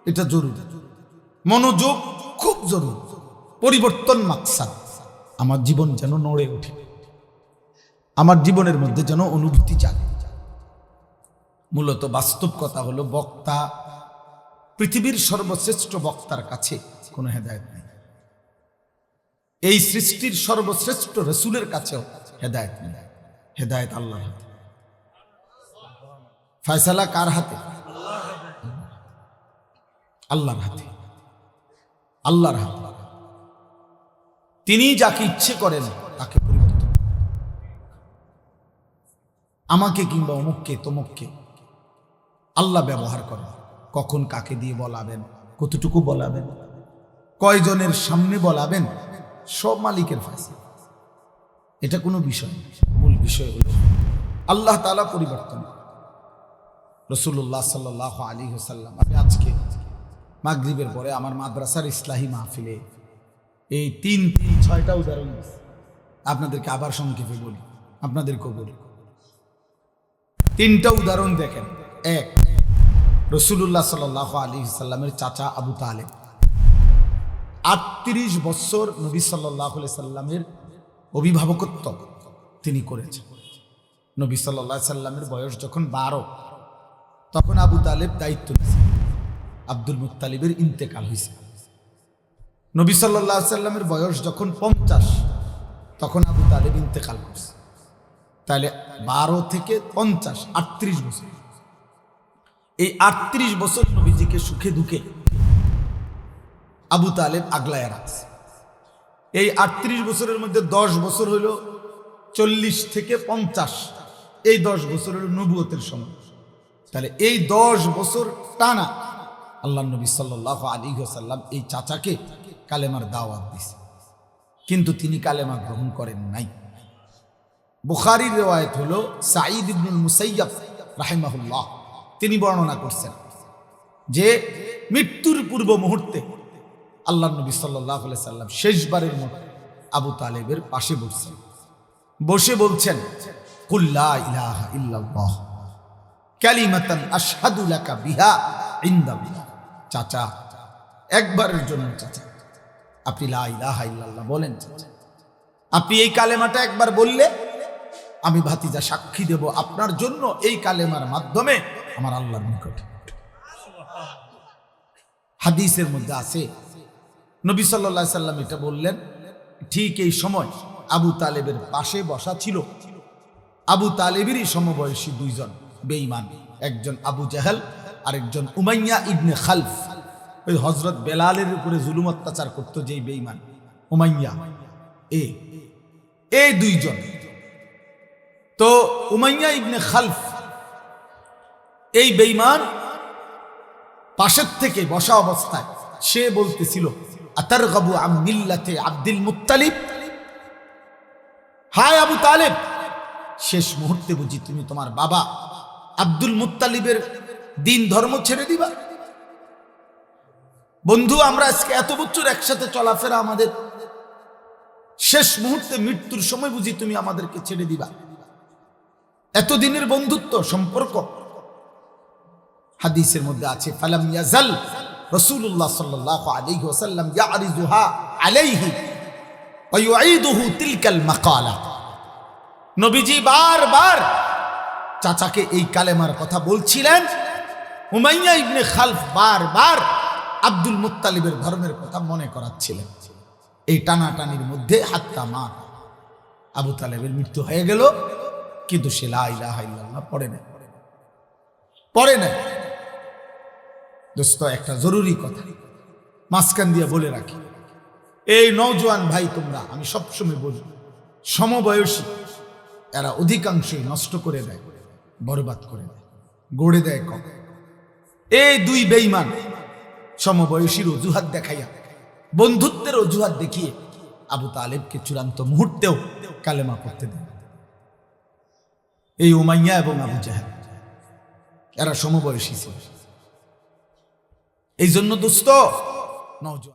A: এটা জরুরি, মনোযোগ খুব জরুরি। পরিবর্তন মাকসাদ, আমার জীবন যেন নড়ে ওঠে, আমার জীবনের মধ্যে যেন অনুভূতি জাগে। মূলত বাস্তব কথা হলো, বক্তা, পৃথিবীর সর্বশ্রেষ্ঠ বক্তার কাছে কোনো হেদায়েত নেই, এই সৃষ্টির সর্বশ্রেষ্ঠ রাসূলের কাছেও হেদায়েত নেই। হেদায়েত আল্লাহর হাতে। ফয়সালা কার হাতে? আল্লাহর হাতে, আল্লাহর হাতে। তিনি যাকে ইচ্ছে করেন তাকে পরিবর্তন, আমাকে কিংবা অমুককে তমুককে আল্লাহ ব্যবহার করেন। কখন কাকে দিয়ে বলাবেন, কতটুকু বলাবেন, কয়জনের সামনে বলাবেন, সব মালিকের ফয়সালা। এটা কোনো বিষয় না, মূল বিষয় হল আল্লাহ তাআলা পরিবর্তন। রাসূলুল্লাহ সাল্লাল্লাহু আলাইহি ওয়াসাল্লাম, আমি আজকে মাগরিবের পরে আমার মাদ্রাসার ইসলাহি মাহফিলে এই 6টা উদাহরণ আপনাদেরকে আবার সংক্ষেপে বলি, আপনাদেরকেও বলি। 3টা উদাহরণ দেখেন। এক, রাসূলুল্লাহ সাল্লাল্লাহু আলাইহি ওয়াসাল্লামের চাচা আবু তালেব 38 বছর নবী সাল্লাল্লাহু আলাইহি ওয়াসাল্লামের অভিভাবকত্ব তিনি করেছেন। নবী সাল্লাল্লাহু আলাইহি ওয়াসাল্লামের বয়স যখন 12, তখন আবু তালেব দায়িত্ব নিয়েছেন। আব্দুল মুত্তালিবের ইন্তেকাল হয়েছে। নবী সাল্লাল্লাহু আলাইহি ওয়াসাল্লামের বয়স যখন 50, তখন আবু তালেব ইন্তেকাল করছে। তাহলে 12 থেকে 50, 38 বছর। এই 38 বছর নবীজিকে সুখে দুঃখে আবু তালেব আগলায় রাখছে। এই 38 বছরের মধ্যে 10 বছর হইল 40 থেকে 50, এই 10 বছর হলো নবুয়তের সময়। তাহলে এই 10 বছর টানা আল্লাহ নবী সাল্লাল্লাহু আলাইহি ওয়াসাল্লাম এই চাচাকে কালেমার দাওয়াত দিয়েছে, কিন্তু তিনি কালেমা গ্রহণ করেন নাই। বুখারীর রিওয়ায়াত হলো সাঈদ ইবনুল মুসাইয়াব রাহিমাহুল্লাহ তিনি বর্ণনা করছেন যে মৃত্যুর পূর্ব মুহূর্তে আল্লাহ নবী সাল্লাল্লাহু আলাইহি সাল্লাম শেষবারের মতো আবু তালেবের পাশে বসছেন, বসে বলছেন কুল লা ইলাহা ইল্লাল্লাহ কালিমাতান আশহাদু লাকা বিহা ইনদাল্লাহ। চাচা, একবারের জন্য চাচা আপনি লা ইলাহা ইল্লাল্লাহ বলেন। চাচা, আপনি এই কালেমাটা একবার বললে আমি ভাতিজা সাক্ষী দেব আপনার জন্য এই কালেমার মাধ্যমে আমার আল্লাহর নিকটে। হাদিসের মধ্যে আছে নবী সাল্লাল্লাহু আলাইহি সাল্লাম এটা বললেন, ঠিক এই সময় আবু তালেবের পাশে বসা ছিল আবু তালেবেরই সমবয়সী দুইজন বেঈমান, একজন আবু জাহেল আর একজন উমাইয়া ইবনে খালফ। ওই হযরত বেলালের উপরে জুলুম অত্যাচার করত যেই বেঈমান উমাইয়া, এই দুইজন। তো উমাইয়া ইবনে খালফ এই বেঈমান পাশের থেকে বসা অবস্থায় সে বলতেছিল আতারগাবু আন মিল্লাতে আব্দুল মুত্তালিব, হায় আবু তালেব, শেষ মুহূর্তে বুঝি তুমি তোমার বাবা আব্দুল মুত্তালিবের দিন ধর্ম ছেড়ে দিবা? বন্ধু, আমরা আজকে এত বছর একসাথে চলাফেরা, আমাদের শেষ মুহূর্তে মৃত্যুর সময় বুঝি তুমি আমাদেরকে ছেড়ে দিবা? এতদিনের বন্ধুত্ব সম্পর্ক। হাদিসের মধ্যে আছে ফালাম ইয়াজাল রাসূলুল্লাহ সাল্লাল্লাহু আলাইহি ওয়াসাল্লাম ইয়ারিজুহা আলাইহি ওয়া ইউঈদুহু তিলকাল মাকালা। নবীজি বারবার চাচাকে এই কালেমার কথা বলছিলেন, উমাইয়া ইবনে খালফ বারবার আব্দুল মুত্তালিবের ধর্মের কথা মনে করাচ্ছিলেন। এই টানাটানির মধ্যে হাত্তা মা আবু তালেবের মৃত্যু হয়ে গেল, কিন্তু সে লা ইলাহা ইল্লাল্লাহ পড়ে নাই। দোস্ত, একটা জরুরি কথা মাঝখান দিয়ে বলে রাখি, এই নওজোয়ান ভাই তোমরা, আমি সবসময় বলি, সমবয়সী এরা অধিকাংশই নষ্ট করে দেয়, বরবাদ করে দেয়, গড়ে দেয় কম। এই দুই বেঈমান সমবয়সীর অজুহাত দেখাইয়া, বন্ধুত্বের অজুহাত দেখিয়ে আবু তালেবকে চূড়ান্ত মুহূর্তেও কালেমা করতে দেয়। এই উমাইয়া এবং আবু জাহেল এরা সমবয়সী ছিল। এই জন্য দোস্ত, নওজোয়ান